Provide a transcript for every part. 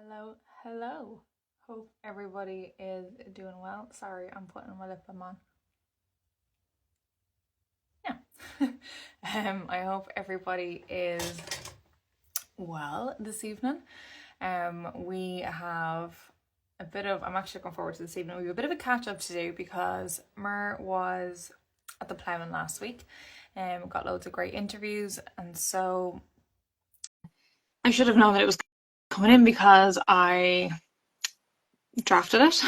Hello, hello. Hope everybody is doing well. Sorry, I'm putting my lip balm on. Yeah. I hope everybody is well this evening. We have I'm actually looking forward to this evening. We have a bit of a catch up to do because Muir was at the ploughing last week and got loads of great interviews. And so I should have known that it was coming in because I drafted it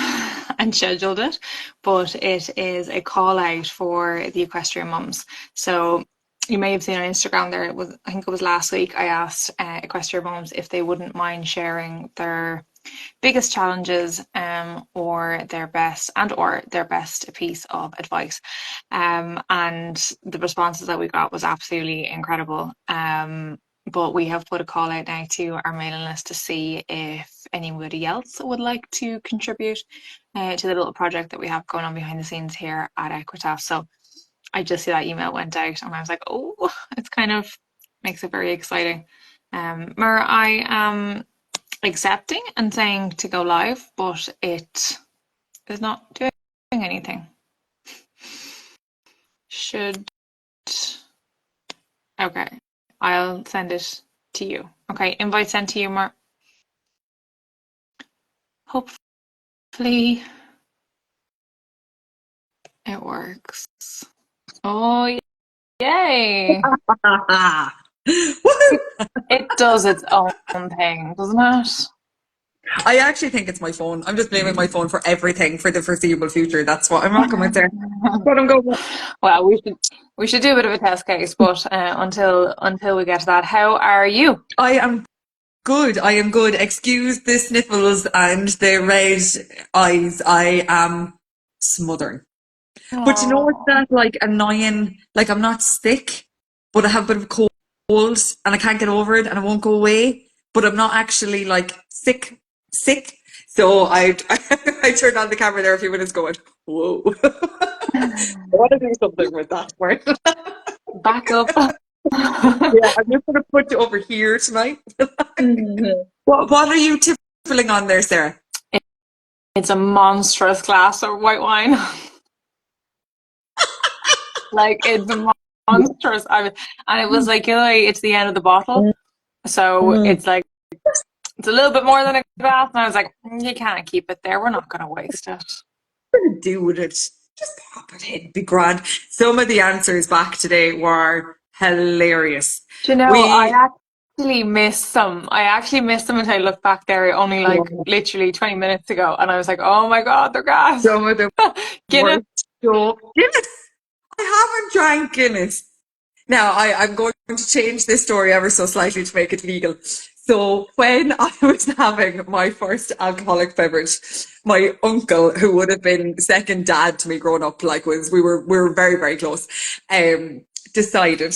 and scheduled it, but it is a call out for the equestrian mums. So you may have seen on Instagram there, I think it was last week, I asked equestrian mums if they wouldn't mind sharing their biggest challenges or their best piece of advice. And the responses that we got was absolutely incredible. But we have put a call out now to our mailing list to see if anybody else would like to contribute to the little project that we have going on behind the scenes here at Equitas. So I just see that email went out and I was like, oh, it's kind of makes it very exciting. Mara, I am accepting and saying to go live, but it is not doing anything. Okay, I'll send it to you. Okay, invite sent to you, Mark. Hopefully it works. Oh, yay! It does its own thing, doesn't it? I actually think it's my phone. I'm just blaming my phone for everything for the foreseeable future. That's what I'm rocking with there. What I'm going with. Well, we should do a bit of a test case, but until we get to that, how are you? I am good. I am good. Excuse the sniffles and the red eyes. I am smothering. But you know what's Oh, that like annoying? Like I'm not sick, but I have a bit of a cold and I can't get over it and it won't go away. But I'm not actually like sick. So I turned on the camera there a few minutes going, whoa. I want to do something with that word. back up. Yeah, I'm just going to put you over here tonight. What are you tippling on there, Sarah? It's a monstrous glass of white wine. Like it's monstrous. And it was like, it's the end of the bottle. So Mm. it's a little bit more than a glass. And I was like, you can't keep it there. We're not going to waste it. What to do with it? Just pop it in, be grand. Some of the answers back today were hilarious. Do you know, We, I actually missed them until I looked back there only like literally 20 minutes ago. And I was like, oh my God, they're gas. some of them Guinness. were so Guinness. I haven't drank Guinness. Now, I'm going to change this story ever so slightly to make it legal. So when I was having my first alcoholic beverage, my uncle, who would have been second dad to me growing up, like we were very, very close, decided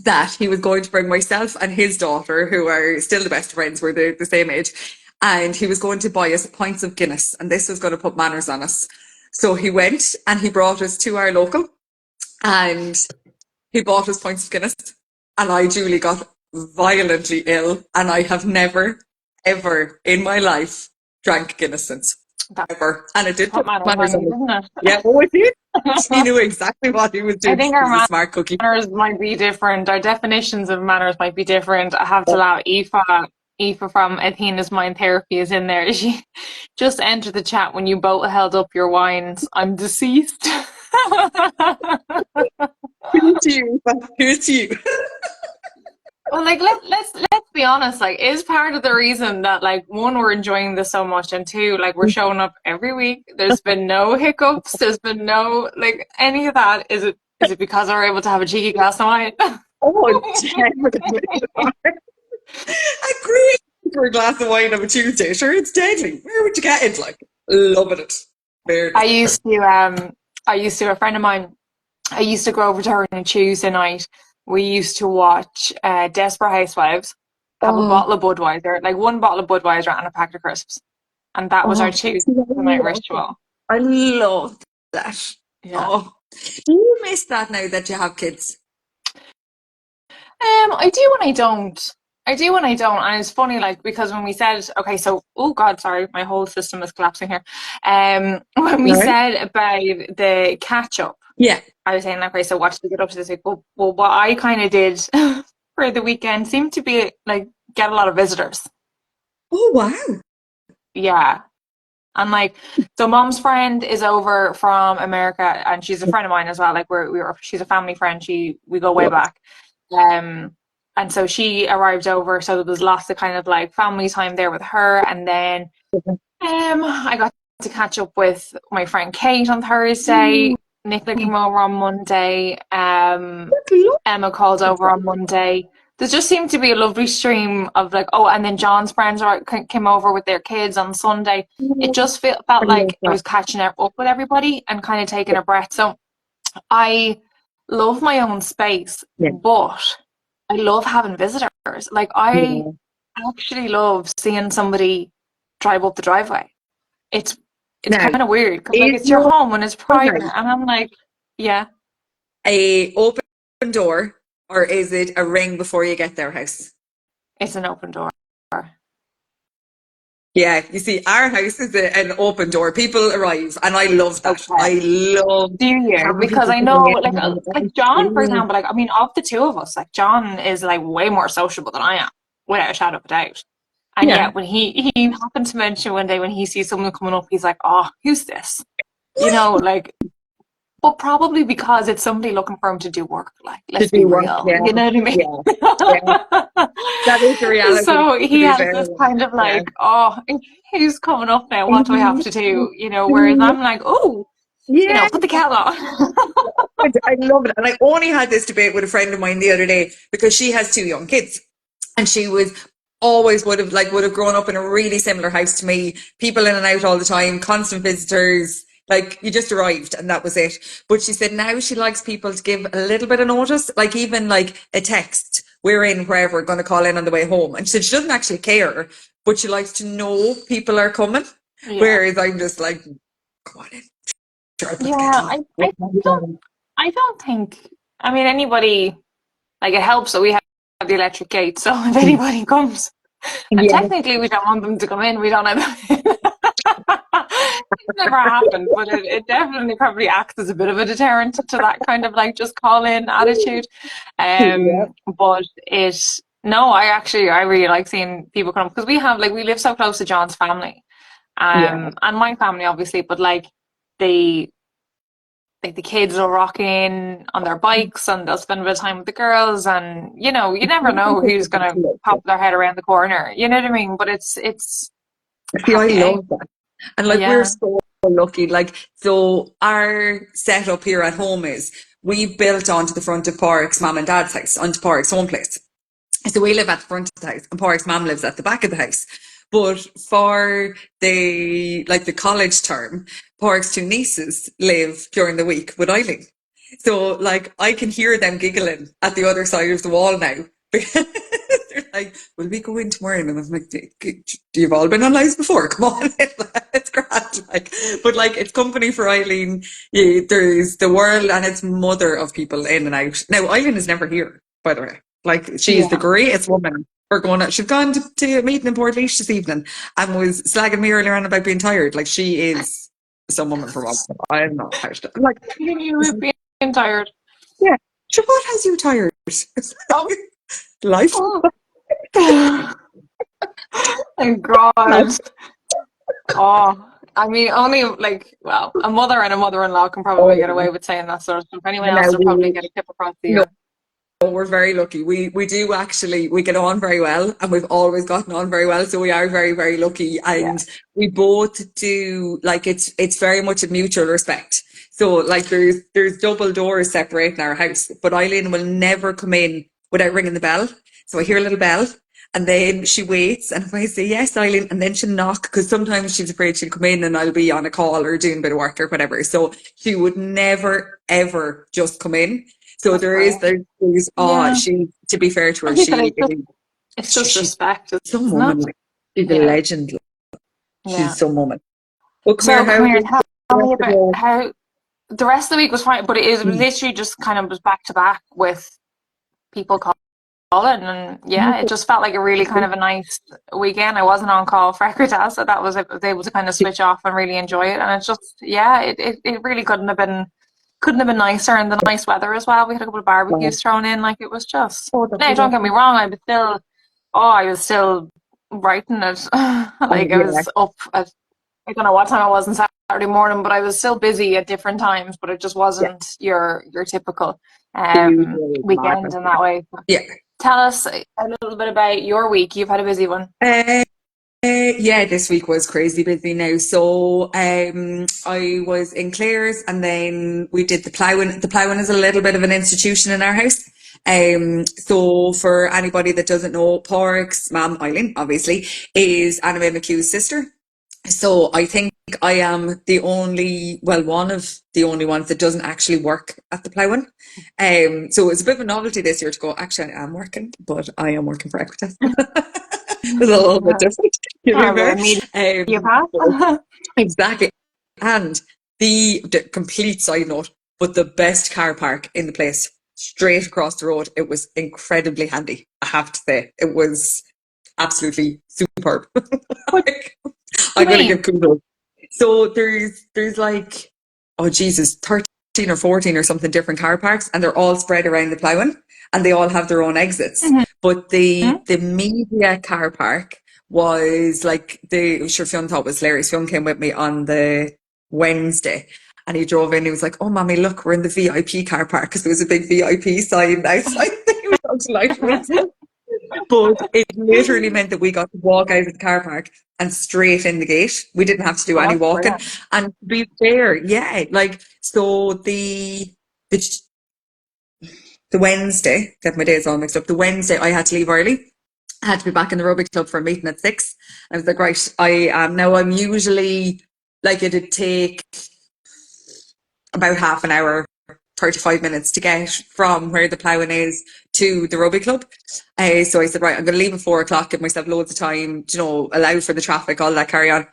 that he was going to bring myself and his daughter, who are still the best friends, we're the same age, and he was going to buy us pints of Guinness, and this was going to put manners on us. So he went and he brought us to our local, and he bought us pints of Guinness, and I duly got violently ill, and I have never, ever in my life drank Guinness since. That's Ever. And it did what put manners manners on on you, me. doesn't it? Yeah, oh, it did. He knew exactly what he was I doing. think He was a our smart cookie. manners might be different. Our definitions of manners might be different. I have to allow Aoife from Athena's Mind Therapy is in there. She just entered the chat when you both held up your wines. I'm deceased. Here's to you. Here's to you. Well, like let's be honest. Like, is part of the reason that like one we're enjoying this so much, and two, like we're showing up every week. There's been no hiccups. There's been no like any of that. Is it because we're able to have a cheeky glass of wine? Oh, definitely. A great for a glass of wine on a Tuesday. Sure, it's deadly. Where would you get it? Like, loving it. I Fairness. used to a friend of mine. I used to go over to her on a Tuesday night. We used to watch Desperate Housewives, have a Oh, bottle of Budweiser, like one bottle of Budweiser and a pack of crisps, and that was our oh, Tuesday see, night ritual. I love that. Yeah. Oh, do you miss that now that you have kids? I do and I don't. I do and I don't. And it's funny, like, because when we said, okay, so, oh God, sorry, my whole system is collapsing here. When we Right? said about the catch up, Yeah. I was saying, okay, so what did we get up to this week? Well, what I kind of did for the weekend seemed to be like get a lot of visitors. Oh, wow. Yeah. And like, so mom's friend is over from America and she's a friend of mine as well. Like she's a family friend. We go way back. Um, and so she arrived over. So there was lots of kind of like family time there with her. And then, I got to catch up with my friend Kate on Thursday. Nicola came over on Monday. Emma called over on Monday. There just seemed to be a lovely stream of like, oh, and then John's friends came over with their kids on Sunday. It just I felt love like I that. was catching up with everybody and kind of taking a breath. So I love my own space, Yeah. but I love having visitors. Like I Yeah. actually love seeing somebody drive up the driveway. It's it's Now, kind of weird because like is it's your your home and it's private, house and I'm like, yeah, a open door or is it a ring before you get their house? it's an open door. Yeah, you see, our house is an open door. People arrive, and I love that. Okay. I love Do you? having Because people I know, coming in like, and having John, for food. example, like, I mean, of the two of us, like, John is like way more sociable than I am, without a shadow of a doubt. And Yeah. yet, when he happened to mention one day when he sees someone coming up, he's like, "Oh, who's this?" You know, like, but probably because it's somebody looking for him to do work. Like, To let's be do work, real. yeah, You know what yeah, yeah. I That is the mean? reality, So to he be has fair. this kind of Yeah. like, "Oh, who's coming up now? What do I have Mhm. to do?" You know, whereas Mhm. I'm like, "Oh, you know, Yeah, put the kettle on." I love it. And I only had this debate with a friend of mine the other day because she has two young kids. And she was always would have grown up in a really similar house to me, people in and out all the time, constant visitors. Like you just arrived and that was it. But she said now she likes people to give a little bit of notice, like even like a text. We're in wherever, going to call in on the way home. And she said she doesn't actually care, but she likes to know people are coming. Yeah. Whereas I'm just like, come on in, sure, I'll put Yeah, the kettle on. don't I don't think I mean anybody like it helps that we have the electric gate, so if anybody comes and Yeah, technically we don't want them to come in, we don't have it's never happened, but it definitely probably acts as a bit of a deterrent to that kind of like just call in attitude. yeah, But it no, I really like seeing people come because we live so close to John's family. yeah. And my family obviously, but they like the kids will rock in on their bikes and they'll spend a bit of time with the girls and you know you never know who's gonna pop their head around the corner, you know what I mean, but it's See, I happy day. love that. And like we're Yeah, so lucky. Like so our setup here at home is we built onto the front of Park's mum and dad's house, onto Park's home place. So we live at the front of the house and Park's mum lives at the back of the house. But for the college term, Park's two nieces live during the week with Eileen. So like I can hear them giggling at the other side of the wall now. Because they're like, will we go in tomorrow? And I'm like, you've all been on lives before. Come on, it's grand. Like, but like it's company for Eileen. Yeah, there's the world and its mother of people in and out. Now Eileen is never here, by the way. Like she's the yeah, greatest woman. We're going out. She's gone to a meeting in Port this evening and was slagging me earlier on about being tired. Like she is some woman for once. I'm not tired. I'm like, you would be tired. yeah. Sure, what has you tired? Oh, Life. oh. Thank God. Oh, I mean, only like, well, a mother and a mother-in-law can probably get Oh, away with saying that sort of stuff. Anyone and now else will probably we get a tip across the no, ear. we're very lucky. We do actually we get on very well, and we've always gotten on very well. So we are very very lucky, Yeah. and we both do like it's very much a mutual respect. So like there's double doors separating our house, but Eileen will never come in without ringing the bell. So I hear a little bell. And then she waits, and if I say yes, Eileen, and then she'll knock because sometimes she's afraid she'll come in and I'll be on a call or doing a bit of work or whatever. So she would never ever just come in. So That's there is brilliant. there's Yeah. she to be fair to her, Like you said, it's just she's respect, some isn't woman it? like she's a Yeah. legend. Like, Yeah. she's some woman. Well come here, So come how here, was tell the me rest of about the how the rest of the week was fine, but it was day? literally just kind of was back to back with people and yeah, it just felt like a really kind of a nice weekend. I wasn't on call for Equitas, so that was I was able to kind of switch off and really enjoy it. And it's just yeah, it really couldn't have been nicer, and the nice weather as well. We had a couple of barbecues thrown in, like it was just. Oh, that'd No, be don't get me lovely. wrong, I was still writing it. Oh, Like I yeah. was up at I don't know what time it was on Saturday morning, but I was still busy at different times, but it just Yeah. wasn't your typical The usual weekend madness. in that way. Yeah. Tell us a little bit about your week. You've had a busy one. Uh, yeah, this week was crazy busy now. So I was in Clare's and then we did the ploughing. The ploughing is a little bit of an institution in our house. So for anybody that doesn't know, Porrick's mum, Eileen, obviously, is Anna Mae McHugh's sister. So I think I am the only, well, one of the only ones that doesn't actually work at the ploughing. So it's a bit of a novelty this year to go, actually, I am working, but I am working for Equitas. It's a little bit different, to be Oh, fair. the media But pass. exactly. And the complete side note, but the best car park in the place, straight across the road. It was incredibly handy, I have to say. It was absolutely superb. What do I'm you going to mean? give kudos. So there's like, oh Jesus, 13 or 14 or something different car parks, and they're all spread around the ploughing, and they all have their own exits. Mhm. But the media car park was like sure Fionn thought it was hilarious. Fionn came with me on the Wednesday. And he drove in, he was like, oh, mommy, look, we're in the VIP car park because there was a big VIP sign outside. He was so delighted. But it literally meant that we got to walk out of the car park and straight in the gate. We didn't have to do Oh, any that's walking. brilliant. And to be fair, yeah, like so the the Wednesday, get my days all mixed up. The Wednesday I had to leave early. I had to be back in the rugby club for a meeting at 6. I was like, right, I am now I'm usually like it'd take about half an hour, 35 minutes to get from where the ploughing is to the rugby club. So I said, right, I'm going to leave at 4 o'clock, give myself loads of time, allow for the traffic, all that carry on.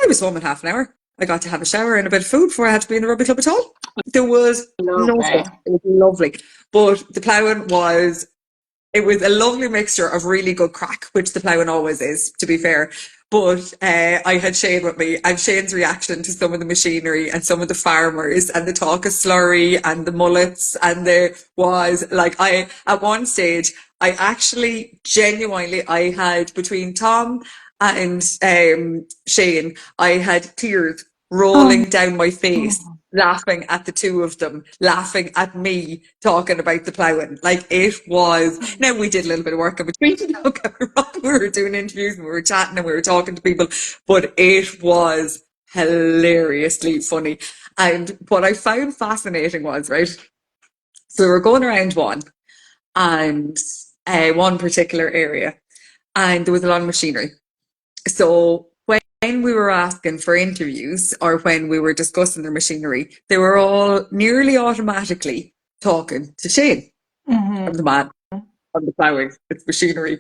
I was home in half an hour. I got to have a shower and a bit of food before I had to be in the rugby club at all. There was no Lovely. stress. It was lovely. But the ploughing was it was a lovely mixture of really good crack, which the ploughing always is, to be fair. But I had Shane with me, and Shane's reaction to some of the machinery and some of the farmers and the talk of slurry and the mullets and there was like at one stage I actually genuinely I had between Tom and Shane I had tears rolling down my face laughing at the two of them, laughing at me talking about the ploughing. Like it was. Now we did a little bit of work in between. Don't get me wrong. We were doing interviews and we were chatting and we were talking to people, but it was hilariously funny. And what I found fascinating was right. So we were going around and one particular area, and there was a lot of machinery. So when we were asking for interviews or when we were discussing their machinery, they were all nearly automatically talking to Shane. Hmm. I'm the man on the ploughing, it's machinery.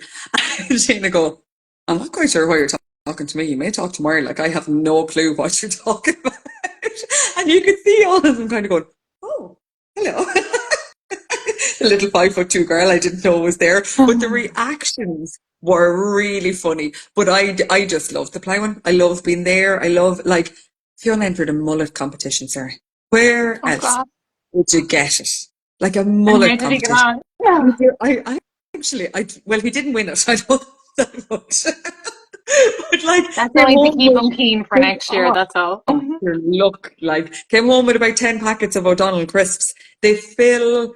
And Shane would go, I'm not quite sure why you're talking to me. You may talk to Muir, like I have no clue what you're talking about. And you could see all of them kind of going, oh, hello. The little 5'2" girl I didn't know was there. But the reactions were really funny. But I just love the ploughing. I love being there. I love like Fiona entered a mullet competition, Sarah. Where Oh else God. would you get it? Like a And how mullet did he get competition. on? Yeah. I actually well he didn't win it, I don't that much. But like That's came only to home keep him with keen for next year, oh, that's all. your luck. Like came home with about 10 packets of O'Donnell crisps. They fill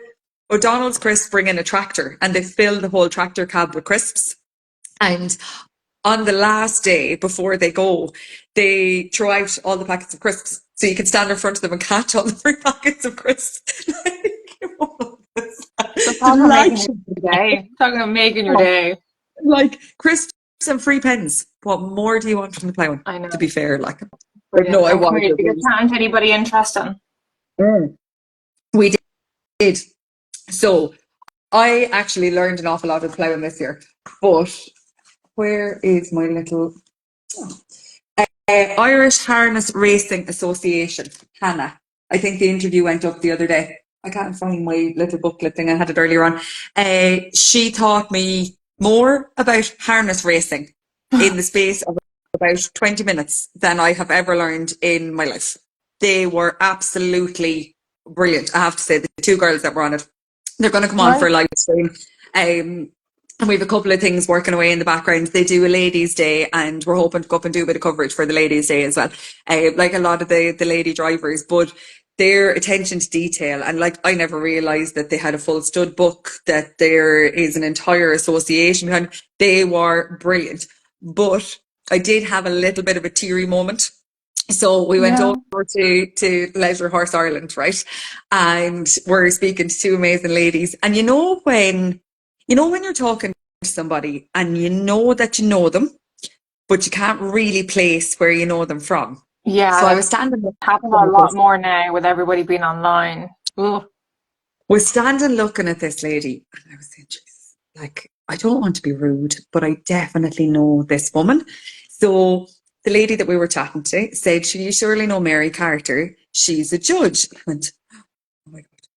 O'Donnell's crisps bring in a tractor and they fill the whole tractor cab with crisps. And on the last day before they go, they throw out all the packets of crisps. So you can stand in front of them and catch all the free packets of crisps. So talk about making Delighted. your day. Talk about making your day. Like crisps and free pens. What more do you want from the ploughing? I To be know. fair, like, but Brilliant. no, I And come was. here, did It you get was. chatting to anybody interesting? Mm. We did. So I actually learned an awful lot of ploughing this year. But where is my little Irish Harness Racing Association, Hannah? I think the interview went up the other day. I can't find my little booklet thing. I had it earlier on. She taught me more about harness racing in the space of about 20 minutes than I have ever learned in my life. They were absolutely brilliant. I have to say, the two girls that were on it, they're going to come on for Right. a live stream. And we have a couple of things working away in the background. They do a ladies' day, and we're hoping to go up and do a bit of coverage for the ladies' day as well. Like a lot of the lady drivers, but their attention to detail, and like I never realised that they had a full stud book, that there is an entire association behind. They were brilliant, but I did have a little bit of a teary moment. So we went Yeah. over to Leisure Horse Ireland, right? And we're speaking to two amazing ladies. And you know when you're talking to somebody and you know that you know them, but you can't really place where you know them from. Yeah, So I was that's standing happening looking a at lot this, more now with everybody being online. Ooh. was standing looking at this lady, and I was saying, "Jesus, like, I don't want to be rude, but I definitely know this woman." So the lady that we were chatting to said, "You surely know Mary Carter. She's a judge." I went, "Oh my God."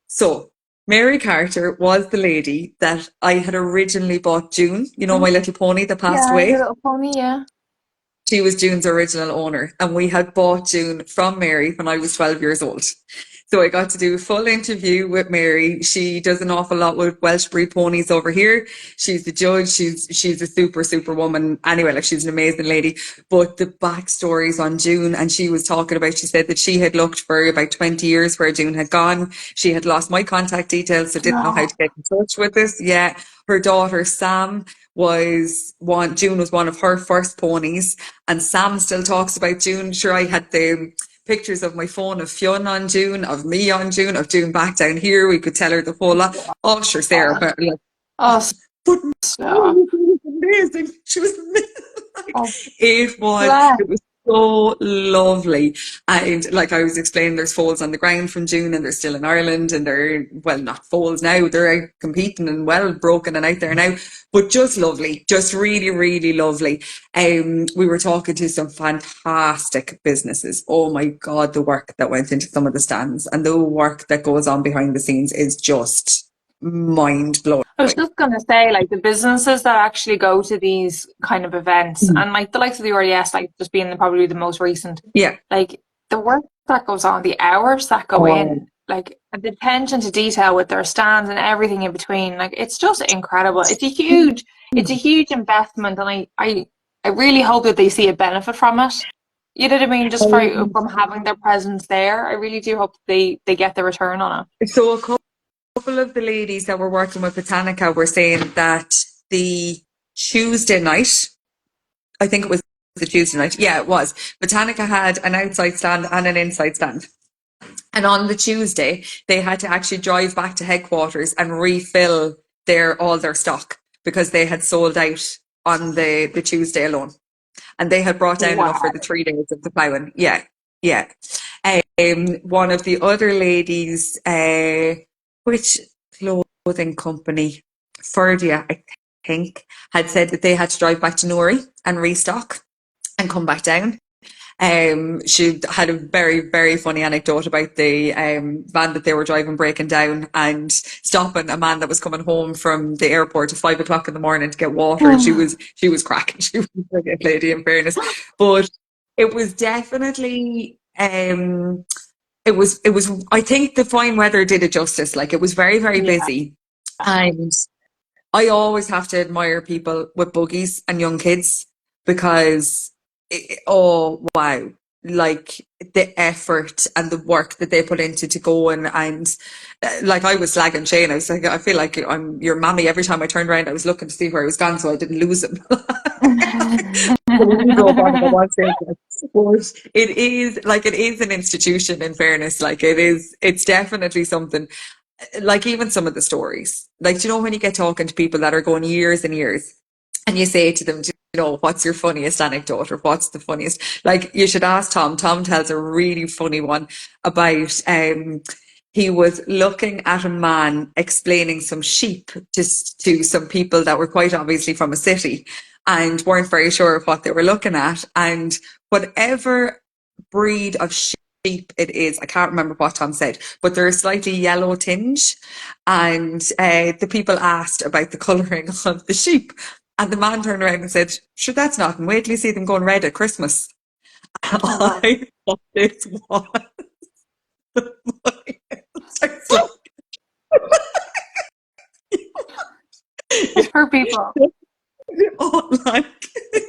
So Mary Carter was the lady that I had originally bought June, my little pony that passed Yeah, your away. little pony, yeah. She was June's original owner, and we had bought June from Mary when I was 12 years old. So I got to do a full interview with Mary. She does an awful lot with Welsh breed ponies over here. She's the judge. She's a super, super woman. Anyway, like, she's an amazing lady. But the backstories on June, and she was talking about, she said that she had looked for about 20 years where June had gone. She had lost my contact details, so didn't know how No. to get in touch with us. Yeah. Her daughter, Sam, June was one of her first ponies, and Sam still talks about June. Sure, I had the pictures of my phone of Fionn on June, of me on June, of June back down here. We could tell her the whole lot. Oh, sure, Sarah, God. but like, Oh, oh, but stop. she was amazing. She was amazing. Like, Oh, it was, bless. it was so lovely. And like I was explaining, there's foals on the ground from June, and they're still in Ireland, and they're, well, not foals now, they're out competing and well broken and out there now, but just lovely, just really, really lovely. We were talking to some fantastic businesses. Oh my God, the work that went into some of the stands and the work that goes on behind the scenes is just mind blowing. I was just gonna say, like the businesses that actually go to these kind of events, and like the likes of the RDS, like just being probably the most recent, Yeah. like the work that goes on, the hours that go Oh, in, like the attention to detail with their stands and everything in between, like it's just incredible. It's a huge investment, and I really hope that they see a benefit from it. You know what I mean? Just from having their presence there, I really do hope they get the return on it. so a couple of the ladies that were working with Botanica were saying that the Tuesday night, I think it was the Tuesday night, yeah, it was. Botanica had an outside stand and an inside stand. And on the Tuesday, they had to actually drive back to headquarters and refill all their stock because they had sold out on the Tuesday alone. And they had brought down enough for Wow. the 3 days of the ploughing. Yeah, yeah. One of the other ladies, which clothing company, Ferdia, I think, had said that they had to drive back to Newry and restock and come back down. She had a very, very funny anecdote about the van that they were driving breaking down and stopping a man that was coming home from the airport at 5 o'clock in the morning to get water. She was cracking. She was a brilliant lady, in fairness, but it was definitely it was. I think the fine weather did it justice. Like, it was very, very Yeah. busy, and I always have to admire people with buggies and young kids because, oh wow, like the effort and the work that they put into to go and like, I was slagging Shane. I was like, I feel like I'm your mammy. Every time I turned around, I was looking to see where he was gone so I didn't lose him. We drove on it at one stage, like, but it is an institution, in fairness. Like, it's definitely something. Like, even some of the stories, like, do you know when you get talking to people that are going years and years, and you say to them, what's your funniest anecdote, or what's the funniest, like, you should ask Tom tells a really funny one about he was looking at a man explaining some sheep to some people that were quite obviously from a city and weren't very sure of what they were looking at, and whatever breed of sheep sheep it is. I can't remember what Tom said, but they're a slightly yellow tinge. And the people asked about the colouring of the sheep. And the man turned around and said, sure, that's nothing. Wait till you see them going red at Christmas. Oh God. I thought this was the funniest. I was like, For people. oh, like,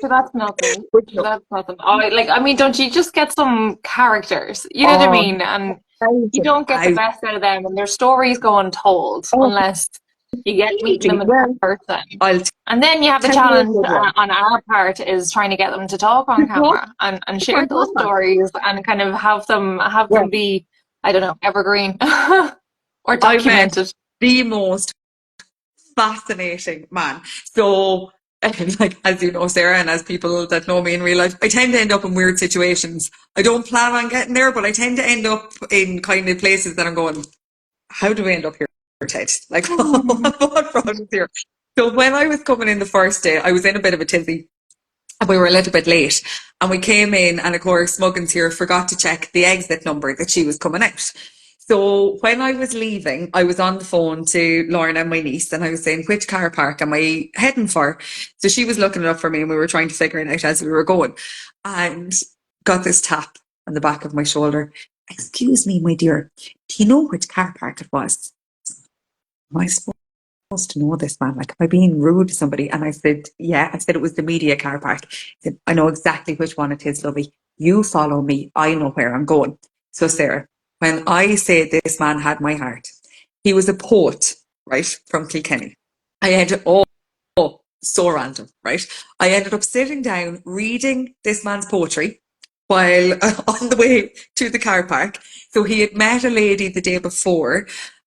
So that's nothing. but So no. that's nothing. Oh, like, I mean, don't you just get some characters? You know what I Oh, mean? And you thousand, don't get the best out of them, and their stories go untold oh, unless you get meeting completely. them in Well, person. I'll And then you have the tell you a challenge good one. on our part is trying to get them to talk To on talk camera and on share those camera. stories and kind of have Well, them be, I don't know, evergreen or I met documented. the most fascinating man. So, like, as you know, Sarah, and as people that know me in real life, I tend to end up in weird situations. I don't plan on getting there, but I tend to end up in kind of places that I'm going, how do we end up here, Ted? Like, what brought us here? So when I was coming in the first day, I was in a bit of a tizzy. And we were a little bit late. And we came in, and of course, Muggins here forgot to check the exit number that she was coming out. So when I was leaving, I was on the phone to Lauren and my niece, and I was saying, which car park am I heading for? So she was looking it up for me, and we were trying to figure it out as we were going. And got this tap on the back of my shoulder. Excuse me, my dear, do you know which car park it was? Am I supposed to know this, man? Like, am I being rude to somebody? And I said, yeah. I said it was the media car park. I said, I know exactly which one it is, lovey. You follow me. I know where I'm going. So, Sarah, when I say this man had my heart, he was a poet, right, from Kilkenny. I ended, so random, right? I ended up sitting down reading this man's poetry while on the way to the car park. So he had met a lady the day before,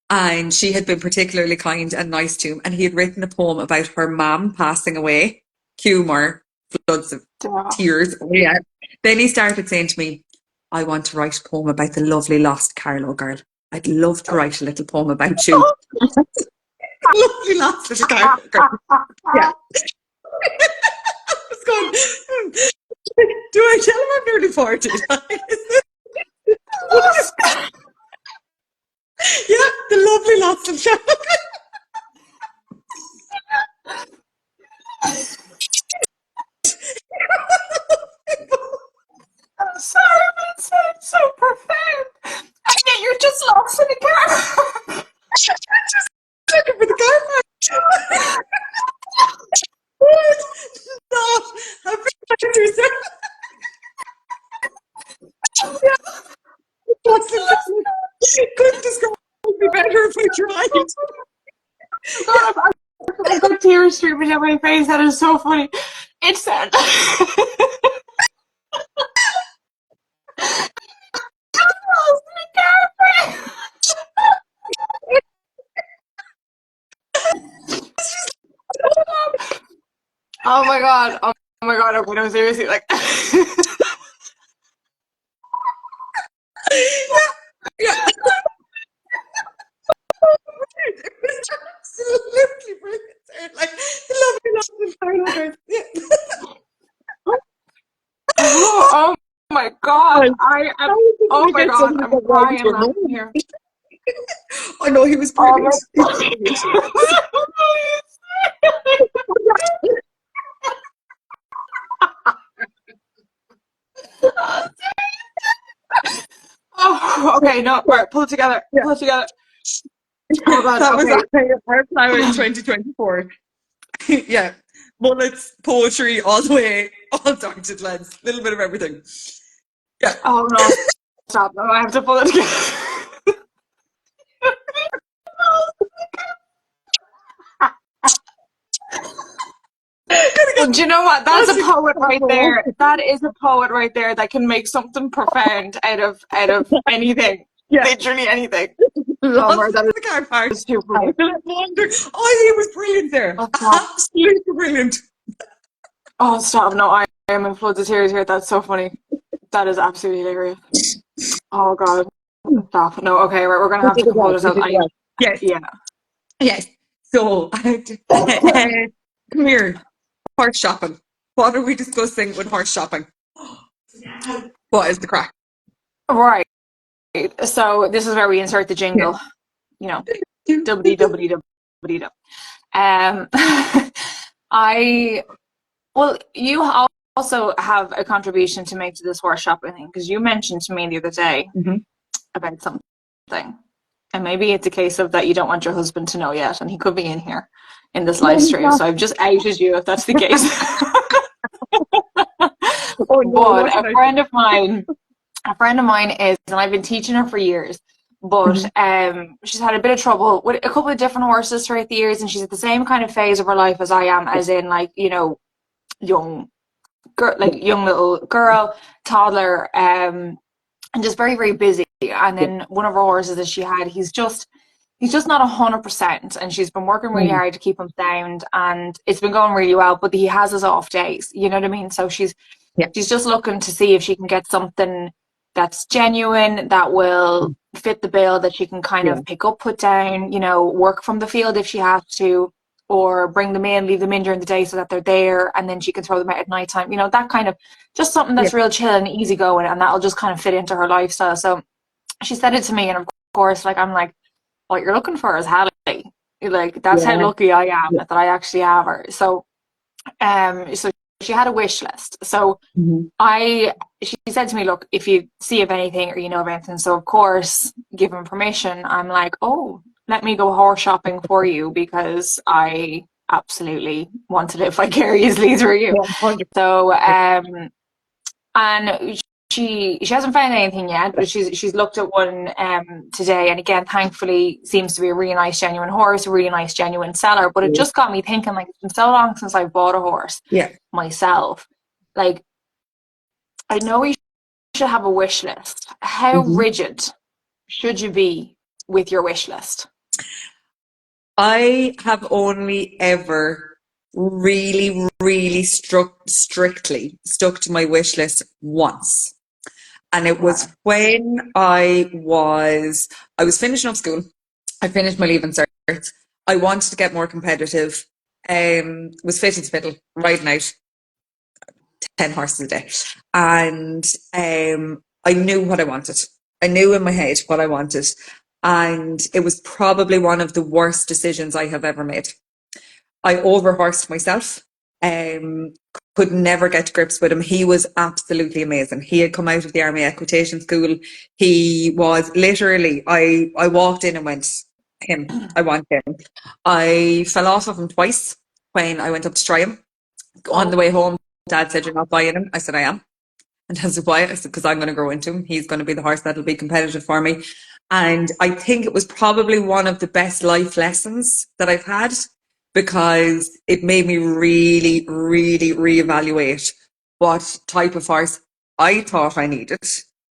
and she had been particularly kind and nice to him. And he had written a poem about her mum passing away. Humour, floods of Wow. tears. Oh, yeah. Then he started saying to me, I want to write a poem about the lovely lost Carlow girl. I'd love to write a little poem about you. Lovely lost little Carlow girl. Yeah. I was going, do I tell him I'm nearly 40? Yeah, the lovely lost little Carlow girl. I'm sorry, but it sounds so profound. And yet you're just lost in a car. Looking for the car park. What? Stop. I'm very sorry. Couldn't describe me better if I tried. God, I've got tears streaming down my face. That is so funny. It's sad. Oh my god. Oh my god. Okay, no, seriously. Like, Yeah. It was absolutely brilliant. Like, lovely, lovely final girl. Yeah. oh my god. I How am. is it Oh going to my get god. somebody I'm that writing crying your laughing name? here. I know he was Oh brilliant. my He was god. brilliant. Oh, okay. No, all Yeah, right. Pull it together. yeah. Pull it together. Oh god. That was Okay. our ploughing 2024. Yeah. Mullets, poetry, all the way, all sorts lads. A little bit of everything. Yeah. Oh no. Stop. No, I have to pull it together. Gonna Well, get do you know what? That's a massive poet right photo. there. That is a poet right there that can make something profound out of anything. Yeah. Literally anything. Oh my, Lost that in the car park. is too I funny. wonder. Oh, he was brilliant there. Oh stop. Absolutely brilliant. Oh stop. No, I am in floods of tears here. That's so funny. That is absolutely hilarious. Oh god. Stop. No, okay, right, we're gonna You have to did it compose well. You ourselves. did it I well. Yes. yeah. Yes. So, come here. Horse shopping. What are we discussing with horse shopping? What is the crack? Right. So this is where we insert the Yeah. jingle, you know, www. I well, you also have a contribution to make to this horse shopping thing because you mentioned to me the other day Mm-hmm. about something, and maybe it's a case of that you don't want your husband to know yet, and he could be in here in this No, live he's stream. not. So I've just outed you if that's the case. Oh no, But what did I a friend of mine is, and I've been teaching her for years, but say? she's had a bit of trouble with a couple of different horses throughout the years, and she's at the same kind of phase of her life as I am, as in like, you know, young girl, Yeah, like young little girl, toddler, and just very, very busy. And yeah, then one of her horses that she had, he's just not 100%, and she's been working really mm, hard to keep him sound, and it's been going really well, but he has his off days, you know what I mean? So yeah, she's just looking to see if she can get something that's genuine, that will mm, fit the bill, that she can kind yeah, of pick up, put down, you know, work from the field if she has to, or bring them in, leave them in during the day so that they're there, and then she can throw them out at night time. You know, that kind of just something yeah, that's real chill and easy going, and that'll just kind of fit into her lifestyle. So she said it to me, and of course, like I'm like, what you're looking for is Hallie. Like that's how yeah, lucky I am yeah. that I actually have her. So she had a wish list. So Mhm. she said to me, look, if you see of anything or you know of anything, so of course, given permission, I'm like, oh, let me go horse shopping for you because I absolutely want to live vicariously through you. 100%. So, and she hasn't found anything yet, but she's looked at one today, and again, thankfully, seems to be a really nice, genuine horse, a really nice, genuine seller. But it just got me thinking, like, it's been so long since I bought a horse Yeah. myself. Like, I know you should have a wish list. How Mhm. rigid should you be with your wish list? I have only ever really, really strictly stuck to my wish list once. And it Okay. was when I was finishing up school. I finished my leaving cert. I wanted to get more competitive. Was fit and spittle, riding out 10 horses a day. And I knew what I wanted. I knew in my head what I wanted. And it was probably one of the worst decisions I have ever made. I overhorsed myself. Um, could never get to grips with him. He was absolutely amazing. He had come out of the Army Equitation School. He was literally, I walked in and went, him, I want him. I fell off of him twice when I went up to try him. On the Oh, way home, Dad said, "You're not buying him." I said, "I am." And Dad said, "Why?" I said, "Because I'm going to grow into him. He's going to be the horse that'll be competitive for me." And I think it was probably one of the best life lessons that I've had because it made me really, really reevaluate what type of horse I thought I needed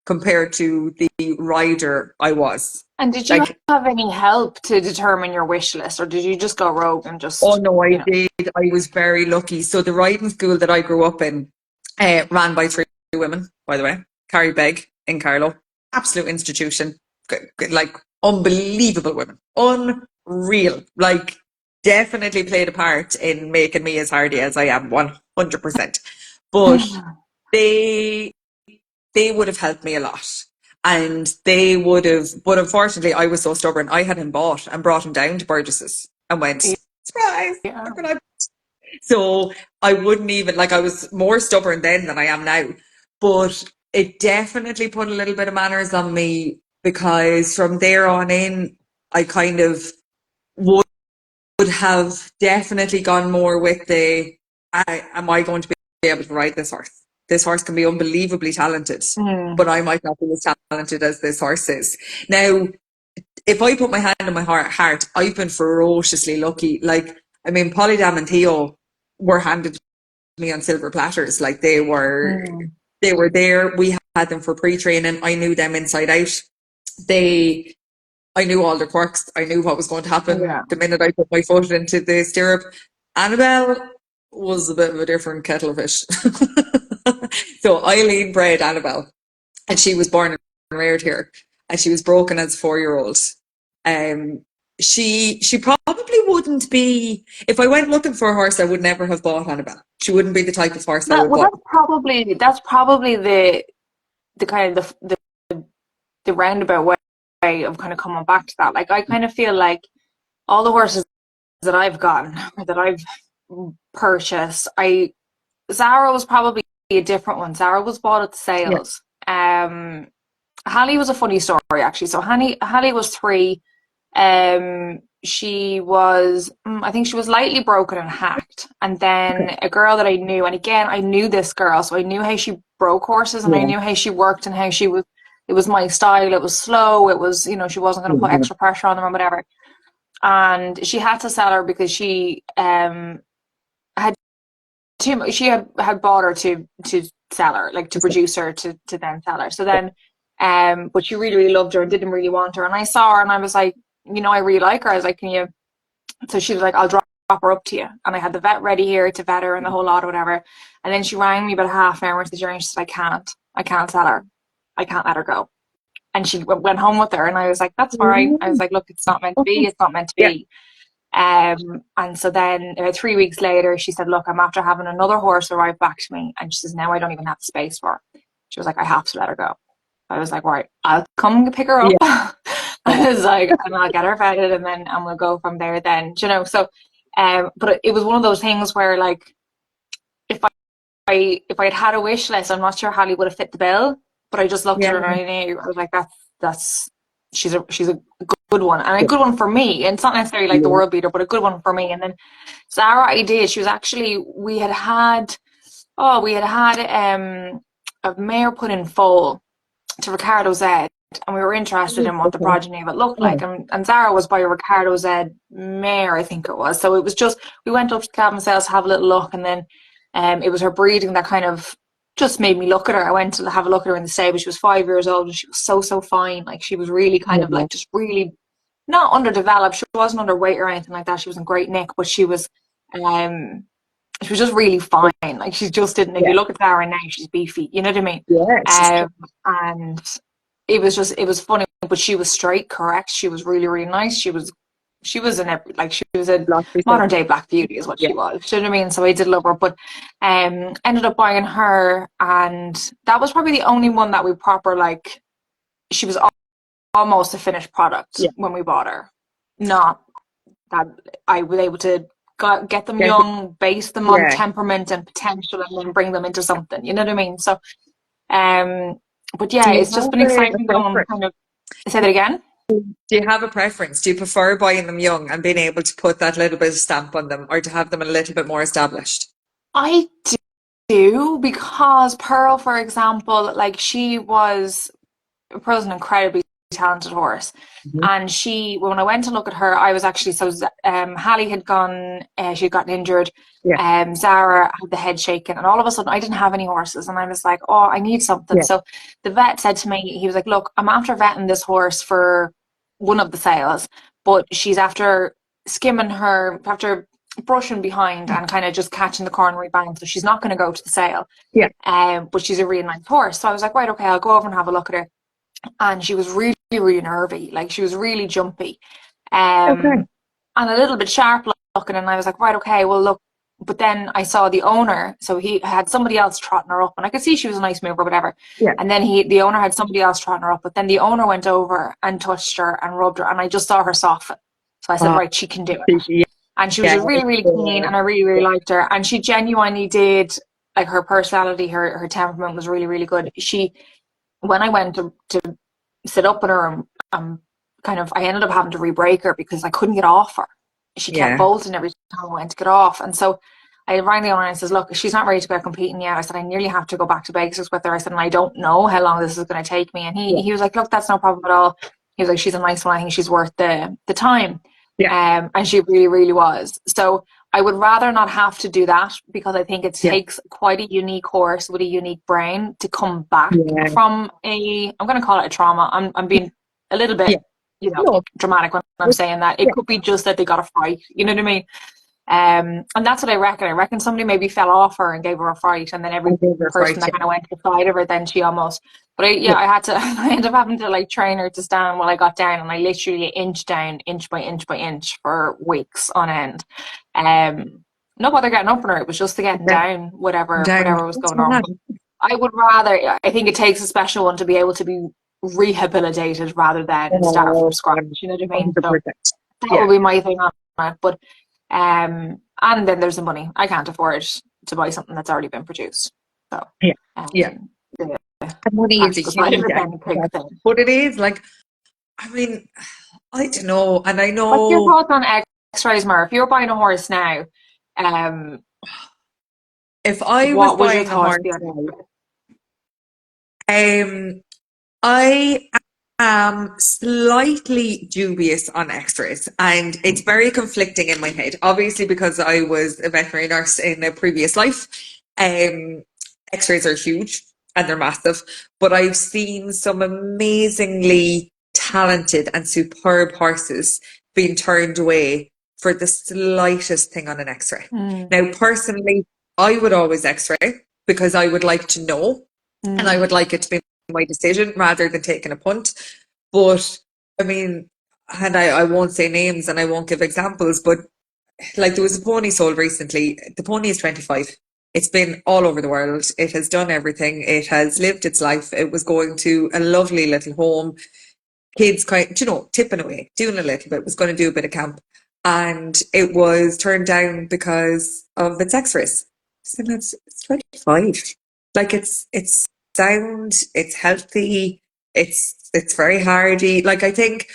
compared to the rider I was. and did you Like, have any help to determine your wish list, or did you just go rogue and oh just, no, I you know? did. I was very lucky. So the riding school that I grew up in, ran by three women, by the way. Carrie Begg in Carlow, absolute institution, like unbelievable women, unreal. Like definitely played a part in making me as hardy as I am, 100%. But they they would have helped me a lot. And they would have, but unfortunately, I was so stubborn. I had him bought and brought him down to Burgess's and went, surprise, Yeah. look what I. So I wouldn't even, like, I was more stubborn then than I am now. But it definitely put a little bit of manners on me because from there on in, I kind of would have definitely gone more with am I going to be able to ride this horse? This horse can be unbelievably talented, Mm. but I might not be as talented as this horse is. Now, if I put my hand on my heart, I've been ferociously lucky. Like, I mean, Polydam and Theo were handed to me on silver platters. Like Mm. they were there. We had them for pre-training. I knew them inside out. They I knew all the quirks. I knew what was going to happen Yeah. the minute I put my foot into the stirrup. Annabelle was a bit of a different kettle of fish. So Eileen bred Annabelle, and she was born and reared here, and she was broken as a 4 year old. Um, she probably wouldn't be. If I went looking for a horse, I would never have bought Annabelle. She wouldn't be the type of horse I That, would well, buy. that's probably the kind of the the roundabout way of kind of coming back to that. Like I kind of feel like all the horses that I've gotten or that I've purchased, Zara was probably a different one. Zara was bought at the Yeah. sales. Hallie was a funny story actually. So Hallie was 3. She was, I think she was lightly broken and hacked. And then a girl that I knew, and again, I knew this girl, so I knew how she broke horses and I Yeah. knew how she worked and how she was, it was my style. It was slow. It was, she wasn't going to put extra pressure on them or whatever. And she had to sell her because she, had too much, she had bought her to sell her, like to produce her to then sell her. So then, but she really, really loved her and didn't really want her. And I saw her and I was like, I really like her. I was like, can you? So she was like, I'll drop her up to you. And I had the vet ready here to vet her and the whole lot or whatever. And then she rang me about half an hour into the journey. She said, I can't sell her. I can't let her go. And she went home with her. And I was like, that's fine. I was like, look, it's not meant to be. It's not meant to Yeah. be. And so then about 3 weeks later, she said, look, I'm after having another horse arrive back to me. And she says, now I don't even have the space for her. She was like, I have to let her go. I was like, right, I'll come pick her up. Yeah. I was like, and I'll get her vetted and we'll go from there then, so, but it was one of those things where like, if I had a wish list, I'm not sure Hallie would have fit the bill, but I just looked at her and I knew, I was like, that's, she's a good one and a good one for me. And it's not necessarily like the world beater, but a good one for me. And then Zara, she was actually, we had a mare put in foal to Ricardo Z, and we were interested in what the progeny of it looked like. And Zara was by a Ricardo Z mare, I think it was. So it was just, we went up to Cabin Sales to have a little look, and then it was her breeding that kind of just made me look at her. I went to have a look at her in the stable. She was 5 years old and she was so fine. Like she was really kind of like just really not underdeveloped. She wasn't underweight or anything like that. She was in great nick, but she was just really fine. Like she just didn't. If you look at Zara now, she's beefy. You know what I mean? Yeah. And it was funny, but she was straight, correct. She was really, really nice. She was she was a modern day Black Beauty is what she was. Do you know what I mean? So I did love her, but ended up buying her, and that was probably the only one that we proper like. She was almost a finished product when we bought her. Not that I was able to get them young, base them on temperament and potential, and then bring them into something. You know what I mean? So, but yeah, it's just been exciting going. Kind of say that again. Do you have a preference? Do you prefer buying them young and being able to put that little bit of stamp on them, or to have them a little bit more established? I do, because Pearl, for example, like Pearl's an incredibly talented horse. And when I went to look at her, I was actually, Hallie had gone, she had gotten injured. Zara had the head shaken, and all of a sudden I didn't have any horses, and I was like, oh, I need something. So the vet said to me, he was like, look, I'm after vetting this horse for one of the sales, but she's after skimming her, after brushing behind and kind of just catching the coronary bang, so she's not going to go to the sale. But she's a really nice horse. So I was like, right, okay, I'll go over and have a look at her. And she was really, really nervy. Like she was really jumpy, and a little bit sharp looking. And I was like, right, okay, well, look. But then I saw the owner, so he had somebody else trotting her up, and I could see she was a nice mover, whatever. And then the owner had somebody else trotting her up, but then the owner went over and touched her and rubbed her, and I just saw her soften. So I said, right, she can do it. And she was just really, really keen, and I really, really liked her. And she genuinely did, like her personality, her temperament was really, really good. When I went to sit up with her, I ended up having to re-break her because I couldn't get off her. She kept bolting every time I went to get off. And so I rang the owner and I said, look, she's not ready to go competing yet. I said, I nearly have to go back to basics with her. I said, and I don't know how long this is going to take me. And he was like, look, that's no problem at all. He was like, she's a nice one. I think she's worth the time. And she really, really was. So I would rather not have to do that, because I think it takes quite a unique horse with a unique brain to come back from I'm going to call it a trauma. I'm being a little bit, dramatic when I'm saying that. It could be just that they got a fright. You know what I mean? And that's what I reckon. I reckon somebody maybe fell off her and gave her a fright, and then every person that kind of went to the side of her, then she almost. But I had to. I ended up having to like train her to stand while I got down, and I literally inch down, inch by inch by inch, for weeks on end. No bother getting up on her. It was just to getting down, whatever was going on. But I would rather. I think it takes a special one to be able to be rehabilitated rather than start from scratch. You know what I mean? So 100%. that Yeah. would be my thing on it. But and then there's the money. I can't afford to buy something that's already been produced. So Yeah. Yeah. the And money is a practical side of huge it then a aspect of big that. thing. But it is like, I mean, I don't know. And I What's your know thoughts on X-rays, Mar? If you're buying a horse now, um, if I was what would your buying a thoughts horse be on now, it? I am slightly dubious on x-rays and it's very conflicting in my head. Obviously, because I was a veterinary nurse in a previous life, um, x-rays are huge and they're massive, but I've seen some amazingly talented and superb horses being turned away for the slightest thing on an x-ray. Mm, Now, personally, I would always x-ray because I would like to know and I mm, would like it to be my decision rather than taking a punt. But I mean, and I won't say names and I won't give examples, but like there was a pony sold recently. The pony is 25. It's been all over the world. It has done everything. It has lived its life. It was going to a lovely little home. Kids kind, tipping away, doing a little bit, was going to do a bit of camp. And it was turned down because of its x-rays. So it's 25. Like it's sound, it's healthy, it's very hardy. Like I think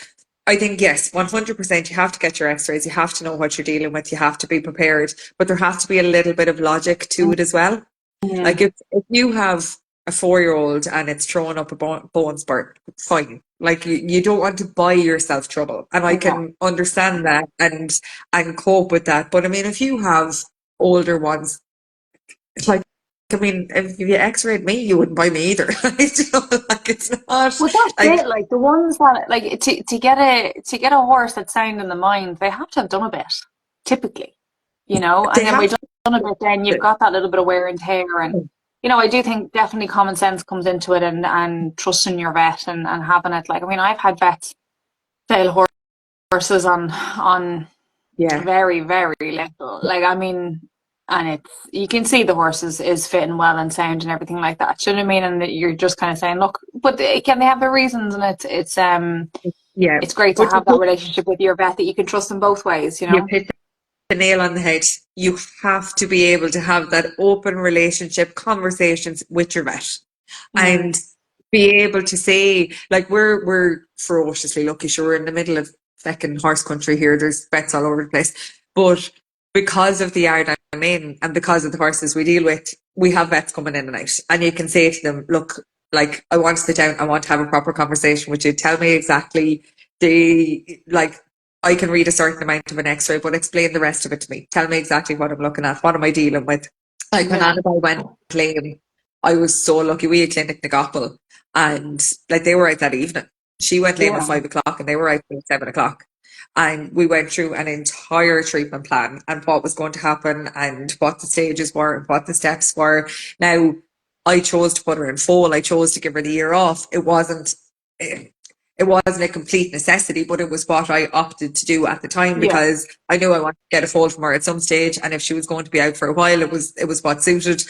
yes, 100% you have to get your x-rays, you have to know what you're dealing with, you have to be prepared, but there has to be a little bit of logic to it as well. Like mm, if you have a 4-year-old and it's throwing up a bone spurt, fine. Like you don't want to buy yourself trouble. And I yeah. can understand that and cope with that. But I mean, if you have older ones, it's like, I mean, if you x-rayed me, you wouldn't buy me either. Like it's not Well, that's like it. Like the ones that like to get a horse that's sound in the mind, they have to have done a bit, typically, they And then by have done a bit, then you've to. got that little bit of wear and tear, and I do think definitely common sense comes into it, and trusting your vet and having it. Like, I mean, I've had vets fail horses on Yeah. very, very little. Like, I mean, and you can see the horse is fitting well and sound and everything like that. Do you know what I mean? And that you're just kind of saying, look, but can they have their reasons? And Yeah. it's great to But have that relationship with your vet that you can trust in both ways. you've hit the nail on the head. You have to be able to have that open relationship, conversations with your vet, Mm, and be able to say, like, we're ferociously lucky. Sure, we're in the middle of feckin' horse country here. There's vets all over the place, but because of the yard I'm in and because of the horses we deal with, we have vets coming in and out, and you can say to them, look, like, I want to sit down. I want to have a proper conversation with you. Tell me exactly like, I can read a certain amount of an x-ray, but explain the rest of it to me. Tell me exactly what I'm looking at. What am I dealing with? Like when yeah, Annabelle went lame, I was so lucky. We had clinic Nagapel and like they were out that evening. She went lame at yeah, 5 o'clock and they were out at 7 o'clock. And we went through an entire treatment plan and what was going to happen and what the stages were and what the steps were. Now, I chose to put her in foal. I chose to give her the year off. It wasn't a complete necessity, but it was what I opted to do at the time yeah, because I knew I wanted to get a foal from her at some stage, and if she was going to be out for a while, it was what suited.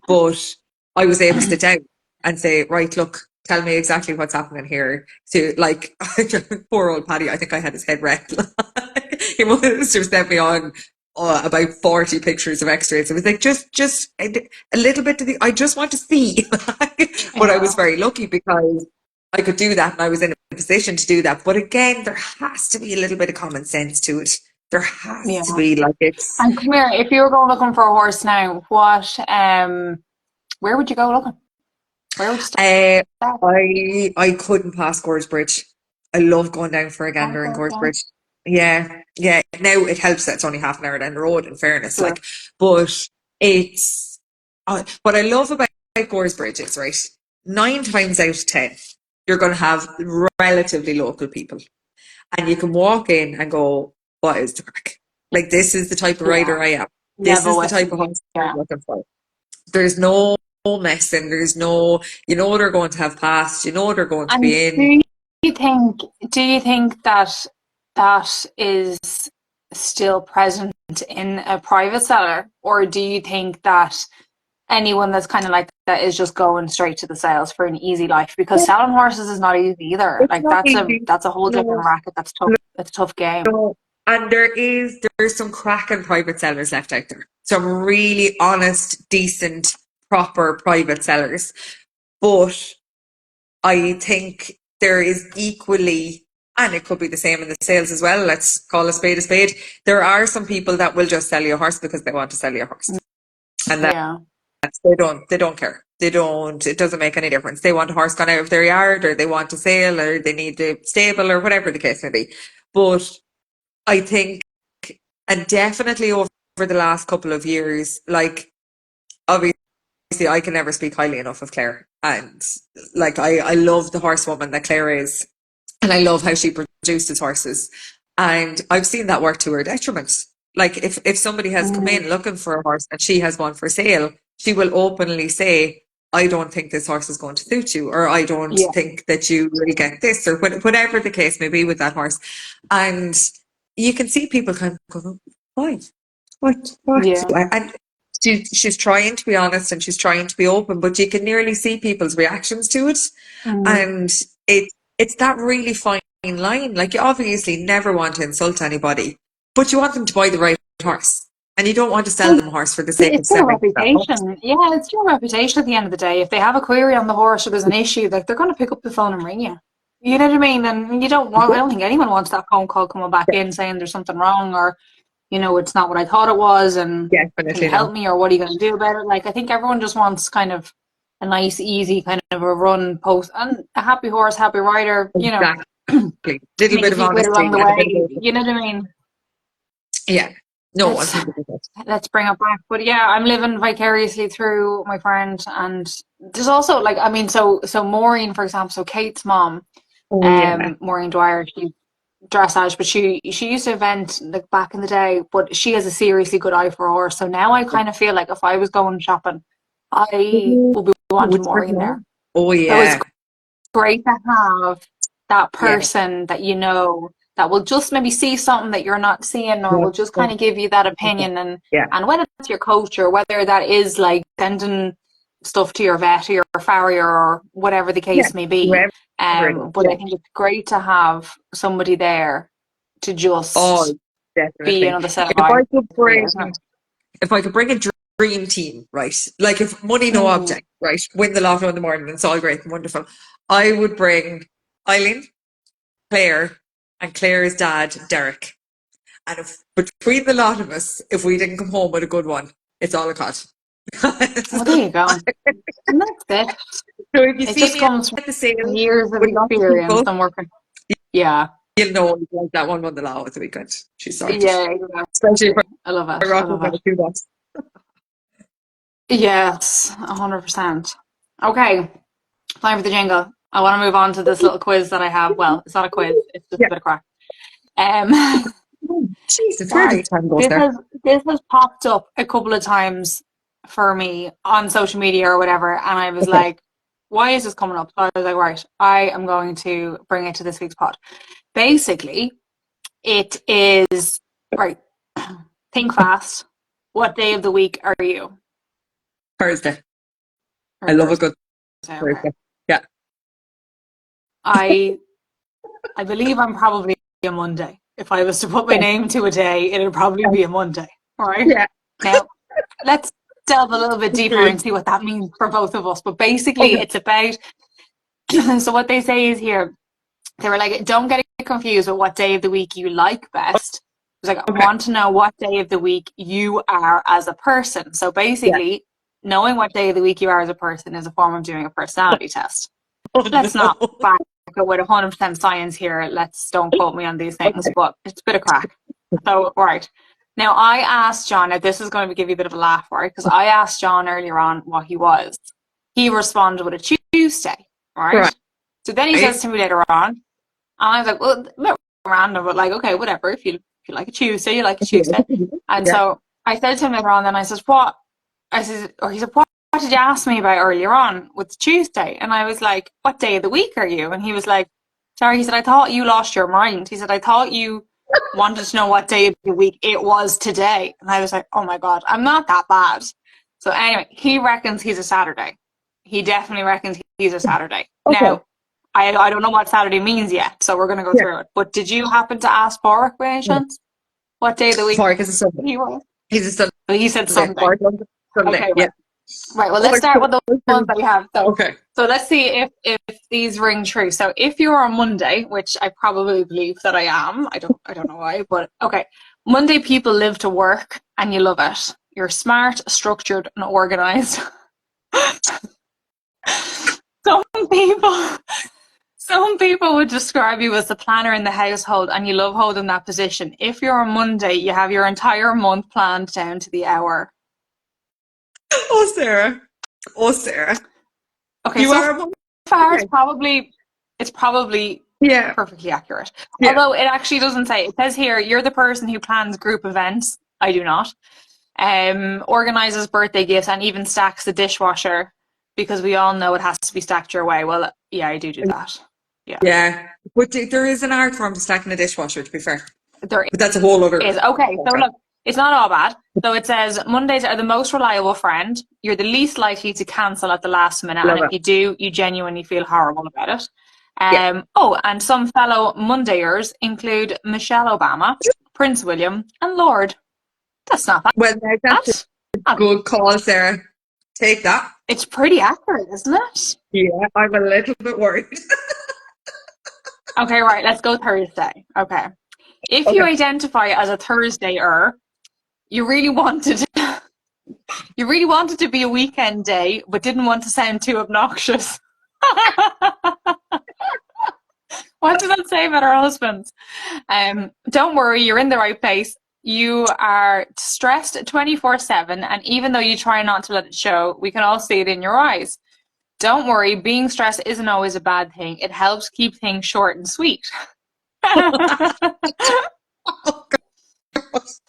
But I was able to sit down and say, right, look, tell me exactly what's happening here. To like, poor old Paddy, I think I had his head wrecked. He must have sent me on about 40 pictures of x-rays. It was like just a little bit. I just want to see, but I was yeah, very lucky because I could do that and I was in a position to do that. But again, there has to be a little bit of common sense to it. There has to yeah. be like it's And come here, if you were going looking for a horse now, where would you go looking? Where would you uh start? I couldn't pass Gorge Bridge. I love going down for a Oh, gander in God, Gorge yeah. Bridge. Yeah, yeah. Now it helps that it's only half an hour down the road, in fairness, Sure. like, but it's what I love about Gorge Bridge is right. 9 times out of 10, you're going to have relatively local people. And you can walk in and go, what is the crack? Like, this is the type of Yeah. rider I am. This Level is the with type of them. horse I'm Yeah. looking for. There's no messing. There's no, they're going to have passed. They're going to And be in. you think, do you think that that is still present in a private seller, or do you think that anyone that's kind of like that is just going straight to the sales for an easy life, because selling horses is not easy either. It's Like not easy. that's a whole No, different racket. That's tough. It's a tough game. no. And there's some cracking private sellers left out there. Some really honest, decent, proper private sellers. But I think there is equally, and it could be the same in the sales as well. Let's call a spade a spade. There are some people that will just sell you a horse because they want to sell you a horse, and Yeah. they don't care. They don't. It doesn't make any difference. They want a horse gone out of their yard, or they want to sale, or they need a stable, or whatever the case may be. But I think, and definitely over the last couple of years, like obviously I can never speak highly enough of Claire, and like I love the horsewoman that Claire is, and I love how she produces horses, and I've seen that work to her detriment. Like if somebody has come Mm, in looking for a horse and she has one for sale, she will openly say, I don't think this horse is going to suit you, or I don't yeah. think that you will get this, or whatever the case may be with that horse. And you can see people kind of go, why? What? Yeah. And she's trying to be honest and she's trying to be open, but you can nearly see people's reactions to it. Mm. And it's that really fine line. Like you obviously never want to insult anybody, but you want them to buy the right horse. And you don't want to sell Well, them a horse for the sake of it's their selling that horse. reputation. Yeah, it's your reputation at the end of the day. If they have a query on the horse or there's an issue, like they're going to pick up the phone and ring you. You know what I mean? And you don't want, I don't think anyone wants that phone call coming back in saying there's something wrong, or, it's not what I thought it was, and can you Definitely help not. me, or what are you going to do about it? Like, I think everyone just wants kind of a nice, easy kind of a run post, and a happy horse, happy rider, Exactly. Little make bit a of few quid along honesty the and a bit of way. open. You know what I mean? Yeah. No, Let's 100%. let's bring it back. But yeah, I'm living vicariously through my friend, and there's also like, I mean, so Maureen, for example, so Kate's mom, Oh yeah. Maureen Dwyer, she's dressage, but she used to event like back in the day, but she has a seriously good eye for a horse. So now I kind of feel like if I was going shopping, I Mhm. would be wanting Would you bring Maureen it there. on? Oh So it's yeah. great to have that Yeah. person that that will just maybe see something that you're not seeing, or Yeah. will just kind of give you that opinion, Yeah. and whether that's your coach or whether that is like sending stuff to your vet or your farrier or whatever the Yeah. case may be. Whoever it is. But I Yeah. think it's great to have somebody there to Oh, just be definitely. another set of If eyes I could for you, isn't bring it? if I could bring a dream team, right? Like if money no Mm. object, right? Win the lotto in the morning, it's all great and wonderful. I would bring Eileen, Claire, and Claire's dad, Derek. And if between the lot of us, if we didn't come home with a good one, it's all a cut. Well, there So you go. And that's it. if you It see just me comes at the sale from years of with lots of experience people, and working. Yeah. you'll know like that one won the lot at the weekend. She's sorted. Yeah, Especially if exactly. I love I it. I rock love with my it. two bucks. Yes, 100%. Okay, time for the jingle. I want to move on to this little quiz that I have. Well, it's not a quiz, it's just a Yeah. bit of crack. Um, Oh, Jesus, where did right. the time go This there? has this has popped up a couple of times for me on social media or whatever, and I was Okay. like, why is this coming up? So I was like, right, I am going to bring it to this week's pod. Basically, it is right. Think fast. What day of the week are you? Thursday. I Or love a Thursday? good Okay. Thursday. Yeah. I I believe I'm probably a Monday. If I was to put my name to a day, it'd probably be a Monday. All right. Yeah. Now, let's delve a little bit deeper Agreed. and see what that means for both of us. But basically, Okay. it's about so what they say is here, they were like, don't get confused with what day of the week you like best. It's like, I Okay. want to know what day of the week you are as a person. So Yeah. basically, knowing what day of the week you are as a person is a form of doing a personality test. Oh Let's not no. back it with 100% science here. Let's don't quote me on these things, Okay. but it's a bit of crack. So, right. Now, I asked John, now this is going to give you a bit of a laugh, right? Because I asked John earlier on what he was. He responded with a Tuesday, right? Right. So then he says to me later on, and I was like, well, a bit random, but like, okay, whatever. If you like a Tuesday, you like a Tuesday. And Yeah. so I said to him later on, then I said, what? I said, or he said, what did you ask me about earlier on with Tuesday? And I was like, what day of the week are you? And he was like, sorry, he said, I thought you lost your mind. He said, I thought you wanted to know what day of the week it was today. And I was like, oh my God, I'm not that bad. So anyway, he reckons he's a Saturday. He definitely reckons he's a Saturday. Okay. Now, I don't know what Saturday means yet, so we're going to go Yeah. through it. But did you happen to ask Bork by any chance what day of the week Park is a Sunday. he was? He's a Sunday. But he said Sunday. Park on Sunday. Okay, Yeah. Right, well, let's start with the ones that we have. Okay. So let's see if these ring true. So if you're on Monday, which I probably believe that I am, I don't know why, but okay. Monday people live to work and you love it. You're smart, structured, and organized. Some people would describe you as the planner in the household and you love holding that position. If you're on Monday, you have your entire month planned down to the hour. Oh, Sarah. Okay, You so are far it's probably yeah. perfectly accurate. Yeah. Although it actually doesn't say. It says here, you're the person who plans group events. I do not. Organizes birthday gifts and even stacks the dishwasher because we all know it has to be stacked your way. Well, yeah, I do that. Yeah. Yeah. But there is an art form to stacking a dishwasher, to be fair. There But that's a whole other. is. Okay, so look, it's not all bad. So it says Mondays are the most reliable friend. You're the least likely to cancel at the last minute. Love And if it. you do, you genuinely feel horrible about it. Yeah. Oh, and some fellow Mondayers include Michelle Obama, Prince William, and Lord. That's not bad. Well, that's a good call, Sarah. Take that. It's pretty accurate, isn't it? Yeah, I'm a little bit worried. Okay, right, let's go Thursday. Okay. If you identify as a Thursdayer, you really wanted to be a weekend day, but didn't want to sound too obnoxious. What does that say about our husbands? Don't worry, you're in the right place. You are stressed 24/7, and even though you try not to let it show, we can all see it in your eyes. Don't worry, being stressed isn't always a bad thing. It helps keep things short and sweet.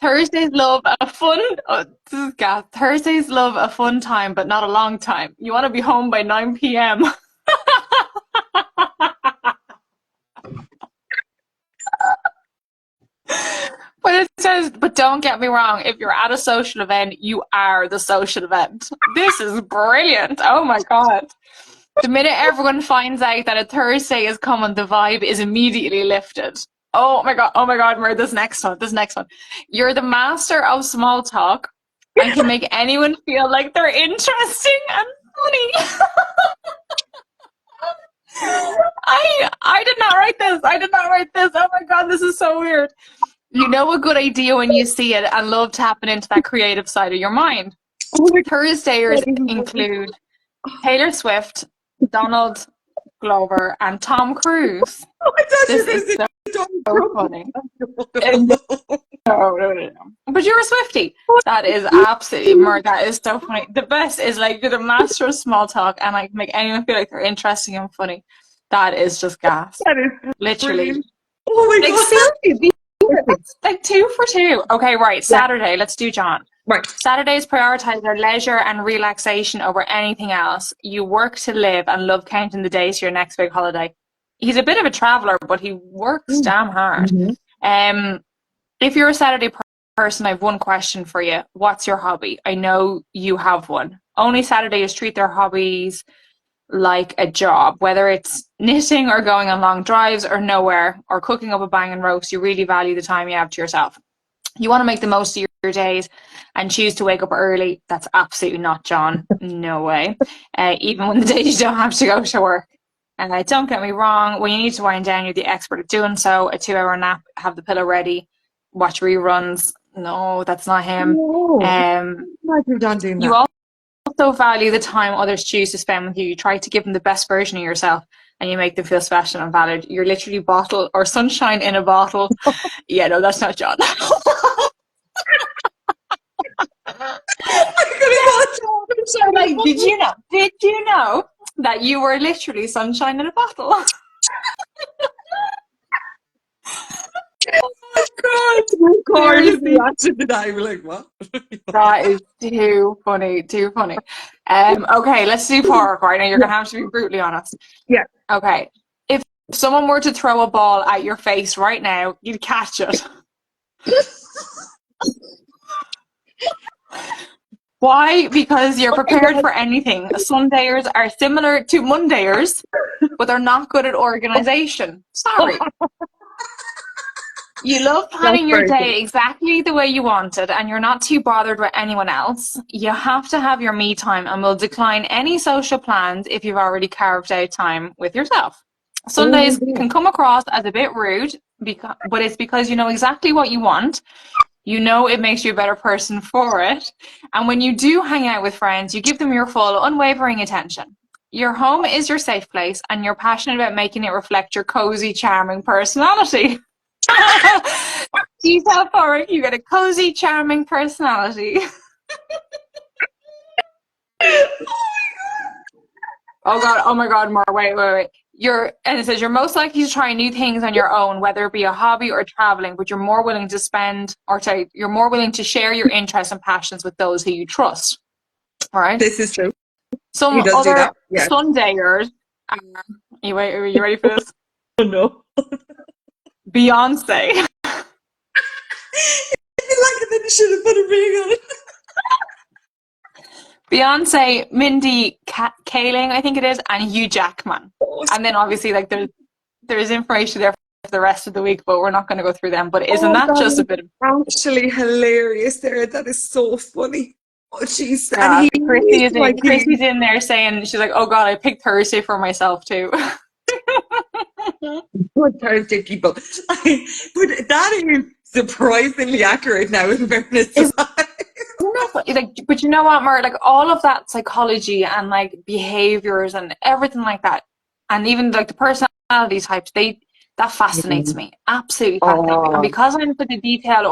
Thursdays love a fun. Oh, this is gas. Thursdays love a fun time, but not a long time. You want to be home by 9 p.m. But it says, but don't get me wrong, if you're at a social event, you are the social event. This is brilliant. Oh my God. The minute everyone finds out that a Thursday is coming, the vibe is immediately lifted. Oh my God, Muir, this next one. You're the master of small talk and can make anyone feel like they're interesting and funny. I did not write this. Oh my God, this is so weird. You know a good idea when you see it and love tapping into that creative side of your mind. Thursdayers include Taylor Swift, Donald Glover, and Tom Cruise. This is so funny. No. But you're a Swiftie. That is absolutely murder. That is so funny. The best is like you're the master of small talk and like make anyone feel like they're interesting and funny. That is just gas. That is literally. Brilliant. Oh my God. Seriously, that's like 2 for 2. Okay, right. Saturday. Let's do John. Right. Saturdays prioritize their leisure and relaxation over anything else. You work to live and love counting the days to your next big holiday. He's a bit of a traveller, but he works damn hard. Mm-hmm. If you're a Saturday person, I have one question for you. What's your hobby? I know you have one. Only Saturdays treat their hobbies like a job, whether it's knitting or going on long drives or nowhere or cooking up a banging roast. You really value the time you have to yourself. You want to make the most of your days and choose to wake up early. That's absolutely not John. No way. Even when the days you don't have to go to work. Don't get me wrong, when you need to wind down, you're the expert at doing so. A 2-hour nap, have the pillow ready, watch reruns. No, that's not him. You also value the time others choose to spend with you. You try to give them the best version of yourself and you make them feel special and valued. You're literally bottle or sunshine in a bottle. Yeah, no, that's not John. Like, did you know that you were literally sunshine in a bottle? Oh God, I was like, what? That is too funny. Okay, let's do Pork right now. You're gonna have to be brutally honest. Yeah. Okay. If someone were to throw a ball at your face right now, you'd catch it. Why? Because you're Oh my prepared God. for anything. Sundayers are similar to Mondayers, but they're not good at organization. Sorry. You love That's planning your very good. day exactly the way you want it, and you're not too bothered with anyone else. You have to have your me time, and will decline any social plans if you've already carved out time with yourself. Oh my Sundays God. can come across as a bit rude, but it's because you know exactly what you want. You know it makes you a better person for it. And when you do hang out with friends, you give them your full, unwavering attention. Your home is your safe place, and you're passionate about making it reflect your cozy, charming personality. Detail forward, you get a cozy, charming personality. Oh god, oh my god, Mar, wait. And it says you're most likely to try new things on your own, whether it be a hobby or traveling, but you're more willing to you're more willing to share your interests and passions with those who you trust. All right. This is true. He Some does do other that. Yeah. Sundayers, are you ready for this? Oh no. Beyonce. I feel like then you should have put a ring on it. Beyonce, Mindy Kaling, I think it is, and Hugh Jackman. And then obviously like there's information there for the rest of the week, but we're not going to go through them. But isn't Oh, that just a that bit of is actually hilarious there. That is so funny. Oh, jeez. And yeah? he is like Chrissy's in there saying she's like, oh god, I picked Thursday for myself too. good Thursday people. But that is surprisingly accurate now in fairness. Is like, but you know what, Mar? Like all of that psychology and like behaviors and everything like that, and even like the personality types, that fascinates me. Absolutely fascinates me. And Oh, because I'm such a detail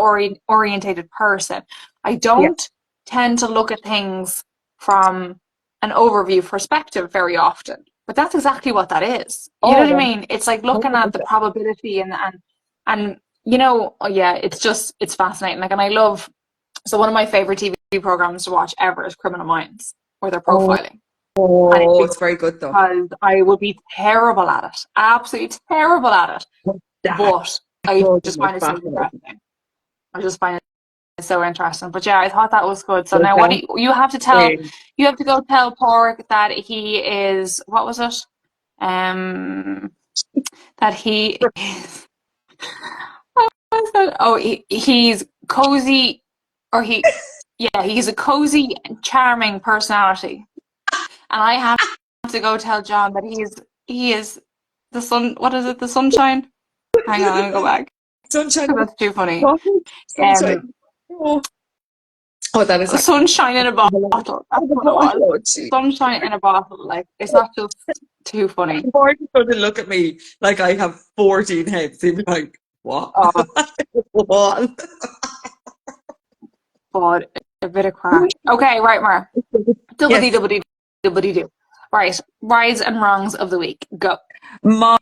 orientated person, I yeah. don't tend to look at things from an overview perspective very often. But that's exactly what that is. You know Oh, what I mean? It's like looking at the 100%. probability and you know, oh yeah, it's fascinating. Like, and I love so one of my favorite TV programs to watch ever is Criminal Minds, where they're Oh, profiling. And it's oh, it's very good though. because I would be terrible at it, absolutely terrible at it. That But I just program is find it so fascinating. interesting. I just find it so interesting. But yeah, I thought that was good. So But now, what do you have to tell? that You have to go tell Pork that he is. What was it? Um, that he is. What was that? Oh, he's cozy, or he. Yeah, he's a cozy, charming personality. And I have to go tell John that he is the sun. What is it? The sunshine. Hang on, let me go back. sunshine in That's too funny. a sunshine. Um, Oh, oh, that is sunshine in a hilarious. bottle. That's Oh, the what it was. bottle, gee. Sunshine in a bottle. Like it's not just too funny. Marty's going to look at me like I have 14 heads. He'd be like, what? Oh What? God, a bit of crack. Okay, right, Mar. Double D, Yes. double D, double D, do. Right, rights and wrongs of the week. Go. My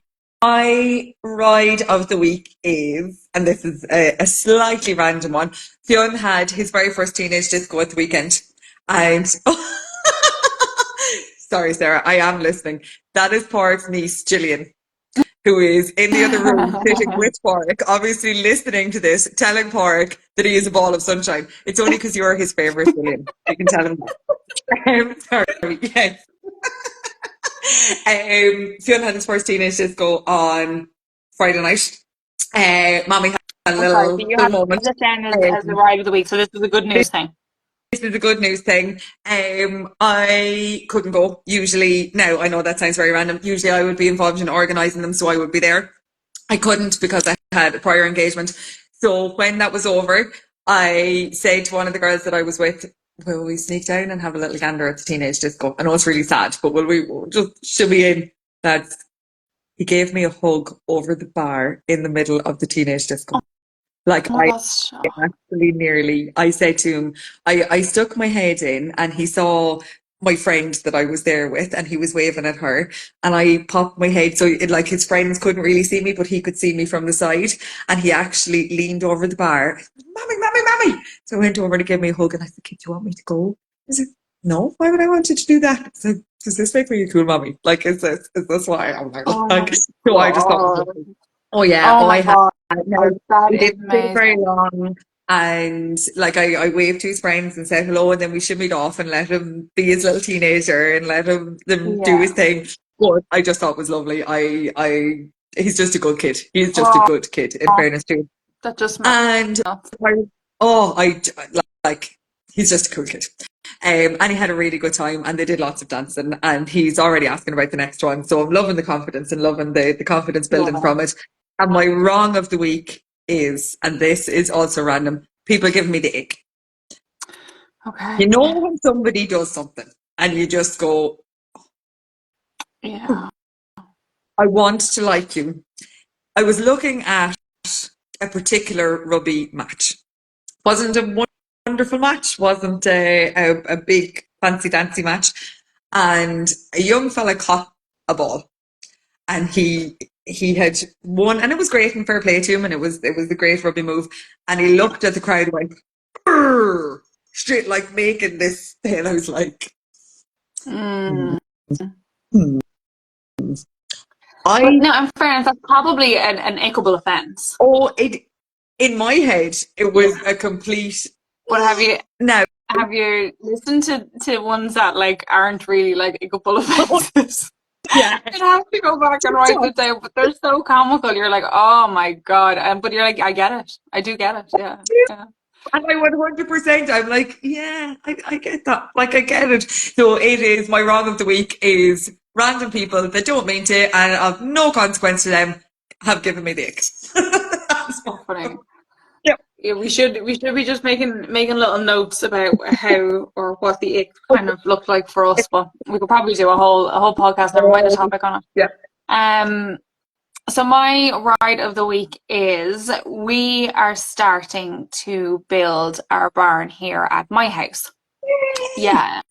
ride of the week is, and this is a slightly random one. Fionn had his very first teenage disco at the weekend. And sorry, Sarah, I am listening. That is Park's niece, Gillian, who is in the other room sitting with Park, obviously listening to this, telling Park that he is a ball of sunshine. It's only because you're his favourite, Gillian. You can tell him that. Sorry, yes. Fionn had his first teenage disco on Friday night. Mommy had a Okay, so little you have moment. this down as the Um, ride of the week. So this is a good this news thing. is a good news thing. I couldn't go. Usually, now I know that sounds very random. Usually, I would be involved in organising them, so I would be there. I couldn't because I had a prior engagement. So when that was over, I said to one of the girls that I was with, will we sneak down and have a little gander at the teenage disco? I know it's really sad, but will we just should be in? Lads, he gave me a hug over the bar in the middle of the teenage disco. Like Oh my I gosh. actually nearly, I said to him, I stuck my head in and he saw my friend that I was there with and he was waving at her and I popped my head so like his friends couldn't really see me but he could see me from the side and he actually leaned over the bar, mommy. So I went over to give me a hug and I said, do you want me to go? He said, no, why would I want you to do that? I said, does this make me a cool mommy? Like, is this why I'm Oh my like, so I just thought, god. oh yeah, Oh oh my I had, god. no, That we is didn't stay very amazing. long. And like I waved to his friends and said hello, and then we shimmied off and let him be his little teenager and let them do his Yeah. thing. But I just thought it was lovely. He's just a good kid. He's just a Oh, good kid, in fairness to him. that just And melts. oh, like he's just a cool kid. And he had a really good time, and they did lots of dancing, and he's already asking about the next one. So I'm loving the confidence and loving the confidence building Yeah. from it. And my wrong of the week is, and this is also random, people giving me the ick. Okay. You know when somebody does something and you just go, Yeah. I want to like you. I was looking at a particular rugby match. Wasn't a wonderful match, wasn't a big fancy dancy match. And a young fella caught a ball, and he had won, and it was great and fair play to him, and it was a great rugby move. And he looked at the crowd and went, "Grrr," straight, like making this thing. I was like, Mm. hmm. But I no, in fairness, that's probably an equable offence. oh it in my head it Yeah. was a complete But no. have you listened to ones that like aren't really like equable offences? Yeah. I'd have to go back and write it down, but they're so comical. You're like, oh my God. But you're like, I get it. I do get it. Yeah. Yeah. And I 100%, I'm like, yeah, I get that. Like, I get it. So it is, my wrong of the week is random people that don't mean to and of no consequence to them have given me the ick. That's So funny. yeah. Yeah, we should be just making little notes about how or what the ick kind of looked like for us, but we could probably do a whole podcast, never mind the topic on it. Yeah. So my ride of the week is we are starting to build our barn here at my house. Yeah.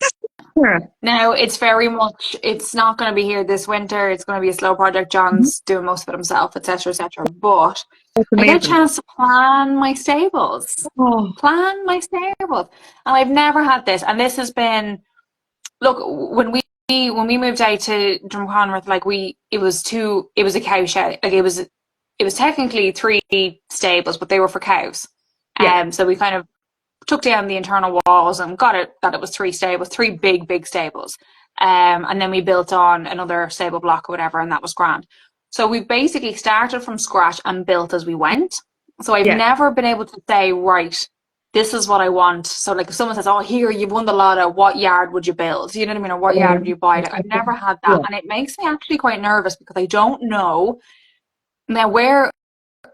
Yeah. Now it's not going to be here this winter. It's going to be a slow project. Mhm. John's doing most of it himself, etc., etc. But That's I get a amazing. chance to plan my stables, Oh, and I've never had this. And this has been look when we moved out to Drumconrath, like it was a cow shed. Like it was technically three stables, but they were for cows. yeah, So we kind of took down the internal walls and got it that it was three stables, three big stables. And then we built on another stable block or whatever, and that was grand. So we basically started from scratch and built as we went. So I've yeah. never been able to say, right, this is what I want. So like if someone says, oh, here, you've won the lotto, what yard would you build? You know what I mean? Or what yard would you buy? Like I've never had that. Yeah, And it makes me actually quite nervous because I don't know now where,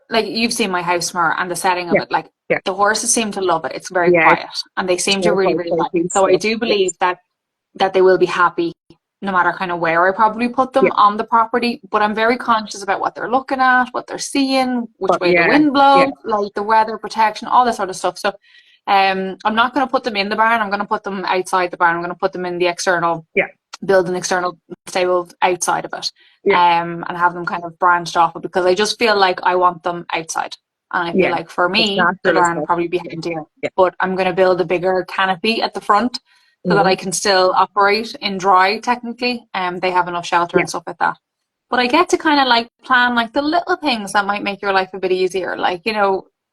like you've seen my house, Muir, and the setting of yeah, it, like yeah, the horses seem to love it. It's very yeah. quiet and they seem to Sure, really, quite, really quite like it. So I peaceful. do Yes. believe that they will be happy no matter kind of where I probably put Yeah, them on the property. But I'm very conscious about what they're looking at, what they're seeing, which but way the yeah, wind yeah, blows, like the weather protection, all this sort of stuff. So I'm not going to put them in the barn. I'm going to put them outside the barn. I'm going to put them in the external, yeah, build an external stable outside of it, yeah, and have them kind of branched off it because I just feel like I want them outside. And I feel yeah. like for It's me, the natural as barn well. probably be heading deer. Yeah. But I'm going to build a bigger canopy at the front so that Mhm. I can still operate in dry technically. They have enough shelter Yeah. and stuff like that. But I get to kind of like plan like the little things that might make your life a bit easier, like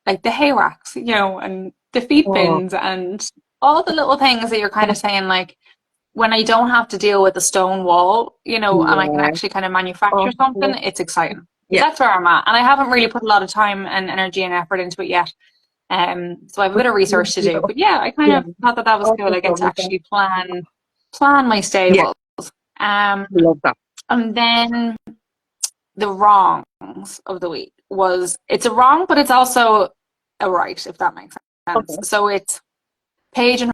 like the hay racks, and the feed Oh, bins and all the little things that you're kind of saying like when I don't have to deal with a stone wall, and I can yeah. actually kind of manufacture Oh, something, it's exciting. So yeah. that's where I'm at. And I haven't really put a lot of time and energy and effort into it yet. So I have a bit of research to do. But yeah, I kind Yeah. of thought that was Oh, cool. that's I get to lovely. actually plan my Yeah, stables. Um, love that. and then the wrongs of the week it's a wrong, but it's also a right, if that makes sense. Okay. So it's Paige and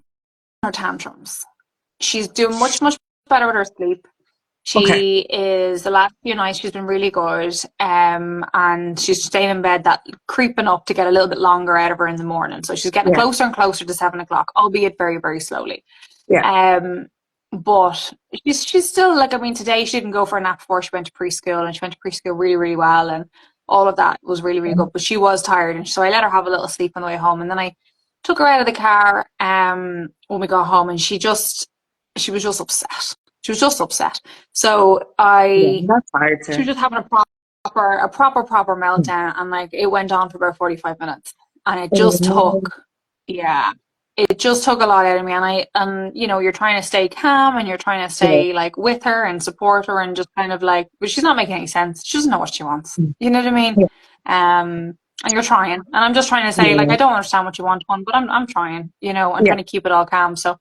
her tantrums. She's doing much, much better with her sleep. Okay. She is the last few nights she's been really good, and she's staying in bed that creeping up to get a little bit longer out of her in the morning. So she's getting Yeah. closer and closer to 7 o'clock, albeit very, very slowly. Yeah. Um, but she's still like, I mean, today she didn't go for a nap before she went to preschool, and she went to preschool really, really well, and all of that was really, really good. But she was tired, and so I let her have a little sleep on the way home, and then I took her out of the car when we got home, and she was just upset. She was just upset. So Yeah. That's hard she to. was just having a proper meltdown, and like it went on for about 45 minutes. and it Oh, just no. took, yeah, it just took a lot out of me. And you know, you're trying to stay calm and you're trying to Yeah. stay like with her and support her and just kind of like, but she's not making any sense. She doesn't know what she wants. You know what I mean? Yeah. And you're trying, and I'm just trying to say like, Yeah. I don't understand what you want, one, but I'm trying, you know, and Yeah. trying to keep it all calm. So,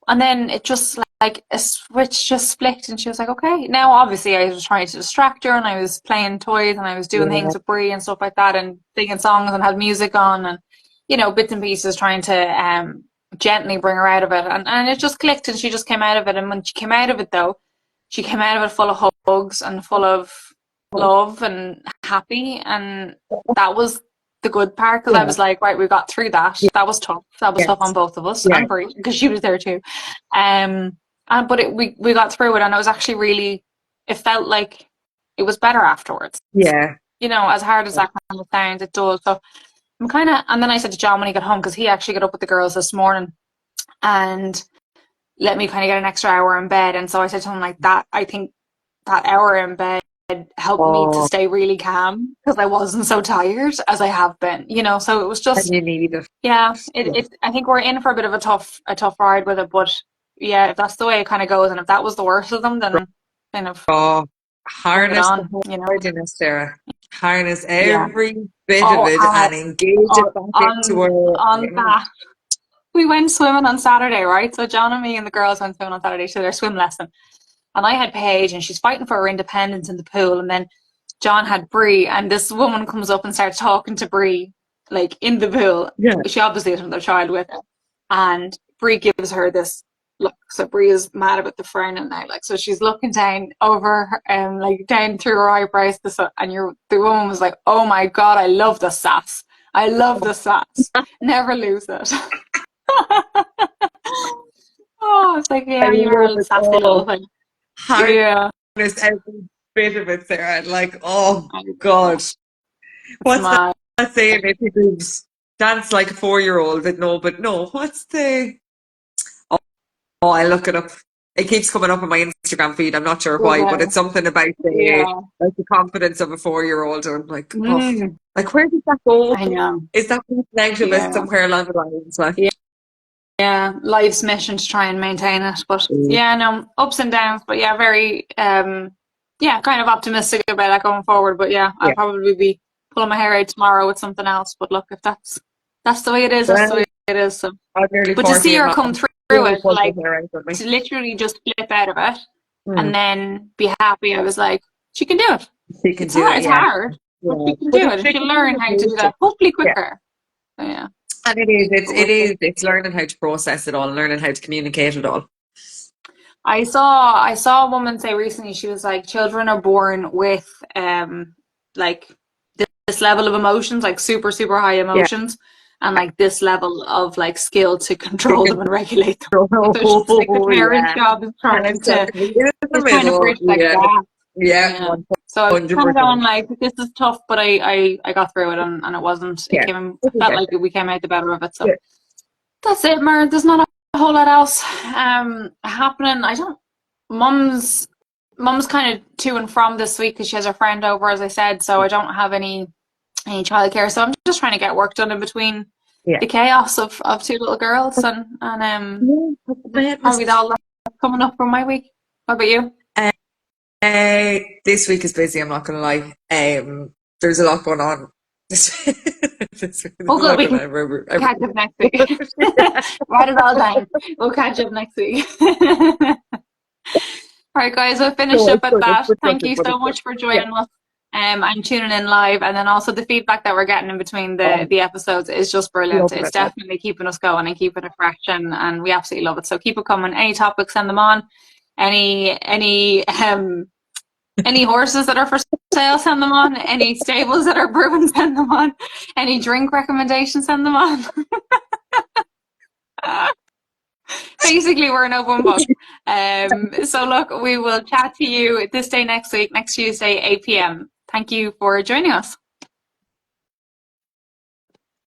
and then it just like a switch just flicked, and she was like, okay. Now, obviously, I was trying to distract her, and I was playing toys, and I was doing Yeah. things with Brie and stuff like that, and singing songs and had music on, and you know, bits and pieces, trying to gently bring her out of it, and it just clicked, and she just came out of it. And when she came out of it, though, she came out of it full of hugs and full of love and happy, and that was the good part because I Yeah. was like, right, we got through that. That was tough. That was tough on Yes. both of us Yeah. and Brie because she was there too. But we got through it, and it was actually really. It felt like it was better afterwards. Yeah. You know, as hard as that kind of sounds, it does. So I'm kind of. And then I said to John when he got home because he actually got up with the girls this morning and let me kind of get an extra hour in bed. And so I said to him like that. I think that hour in bed helped me to Oh, stay really calm because I wasn't so tired as I have been. You know, so it was and just you need it. yeah, Yeah. I think we're in for a bit of a tough ride with it, but yeah, if that's the way it kind of goes, and if that was the worst of them, then kind of Oh, move it harness on, the you know? hardiness, Sarah. Harness Yeah. every bit of Oh, it and engage on it back into on her. that, we went swimming on Saturday, right? So John and me and the girls went swimming on Saturday to their swim lesson, and I had Paige, and she's fighting for her independence in the pool, and then John had Bree, and this woman comes up and starts talking to Bree, like in the pool. Yeah. She obviously has another child with her, and Bree gives her this look. So Bree is mad about the frowning now, like so she's looking down over her, like down through her eyebrows. And the woman was like, "Oh my god, I love the sass. I love the sass. Never lose it." Oh, it's like I yeah, you're love a it sassy little all. thing. Harness Yeah, every bit of it, Sarah. Like, oh I know. God. It's What's mad. that saying? If you could dance like a 4 year old, but no. What's the Oh, I look it up. It keeps coming up on my Instagram feed. I'm not sure why, but Okay. it's something about the Yeah. like the confidence of a 4 year old. And I'm like, oh, Mm, like where did that go? I know. Is that out of it Yeah. somewhere along the lines? Like, Yeah. Yeah. Life's mission to try and maintain it. But mm, yeah, no, ups and downs. But yeah, very yeah, kind of optimistic about that going forward. But yeah, I'll yeah. probably be pulling my hair out tomorrow with something else. But look, if that's the way it is, that's the Well, way it is. So I'm nearly but to see 40 and her not come through really it, put my like hair out of me. to literally just flip out of it Hmm. and then be happy, I was like, she can do it. She can It's do hard, it, it's yeah. hard, but Yeah. she can But do it's it and the she'll learn how to do communication. that, hopefully Yeah. quicker. So, yeah. And it is, But we'll see. it's learning how to process it all, and learning how to communicate it all. I saw a woman say recently, she was like, children are born with like this level of emotions, like super, super high Yeah. emotions, and like this level of like skill to control them and regulate them. So she's like the Oh, parent's yeah. job And it's just in the is trying to middle. bridge that Yeah. gap. Yeah. Yeah. So I was kind of going 100%. like, this is tough, but I got through it, and it wasn't. Yeah. I This is felt it. like we came out the better of it. So Yeah. that's it, Mar. There's not a whole lot else happening. I don't. Mum's Mum's kind of to and from this week because she has a friend over, as I said. So I don't have any childcare. So I'm just trying to get work done in between Yeah. the chaos of two little girls, and Yeah. That's that's probably madness. all that's coming up from my week. What about you? This week is busy, I'm not gonna lie. There's a lot going on. This week, there's Oh, a good. lot We going can on catch up next week. Write it all down. We'll catch up next week. All right, guys, we'll finish No, up it's at good, it's that. good, Thank it's you good, so it's good. much for Yeah. joining us and tuning in live. And then also the feedback that we're getting in between Oh, the episodes is just brilliant. loving It's it. Like, definitely keeping us going and keeping it fresh, and we absolutely love it. So keep it coming. Any topics, send them on. Any horses that are for sale, send them on. Any stables that are brewing, send them on. Any drink recommendations, send them on. Basically, we're an open book. So look, we will chat to you this day next week, next Tuesday, 8 p.m. Thank you for joining us.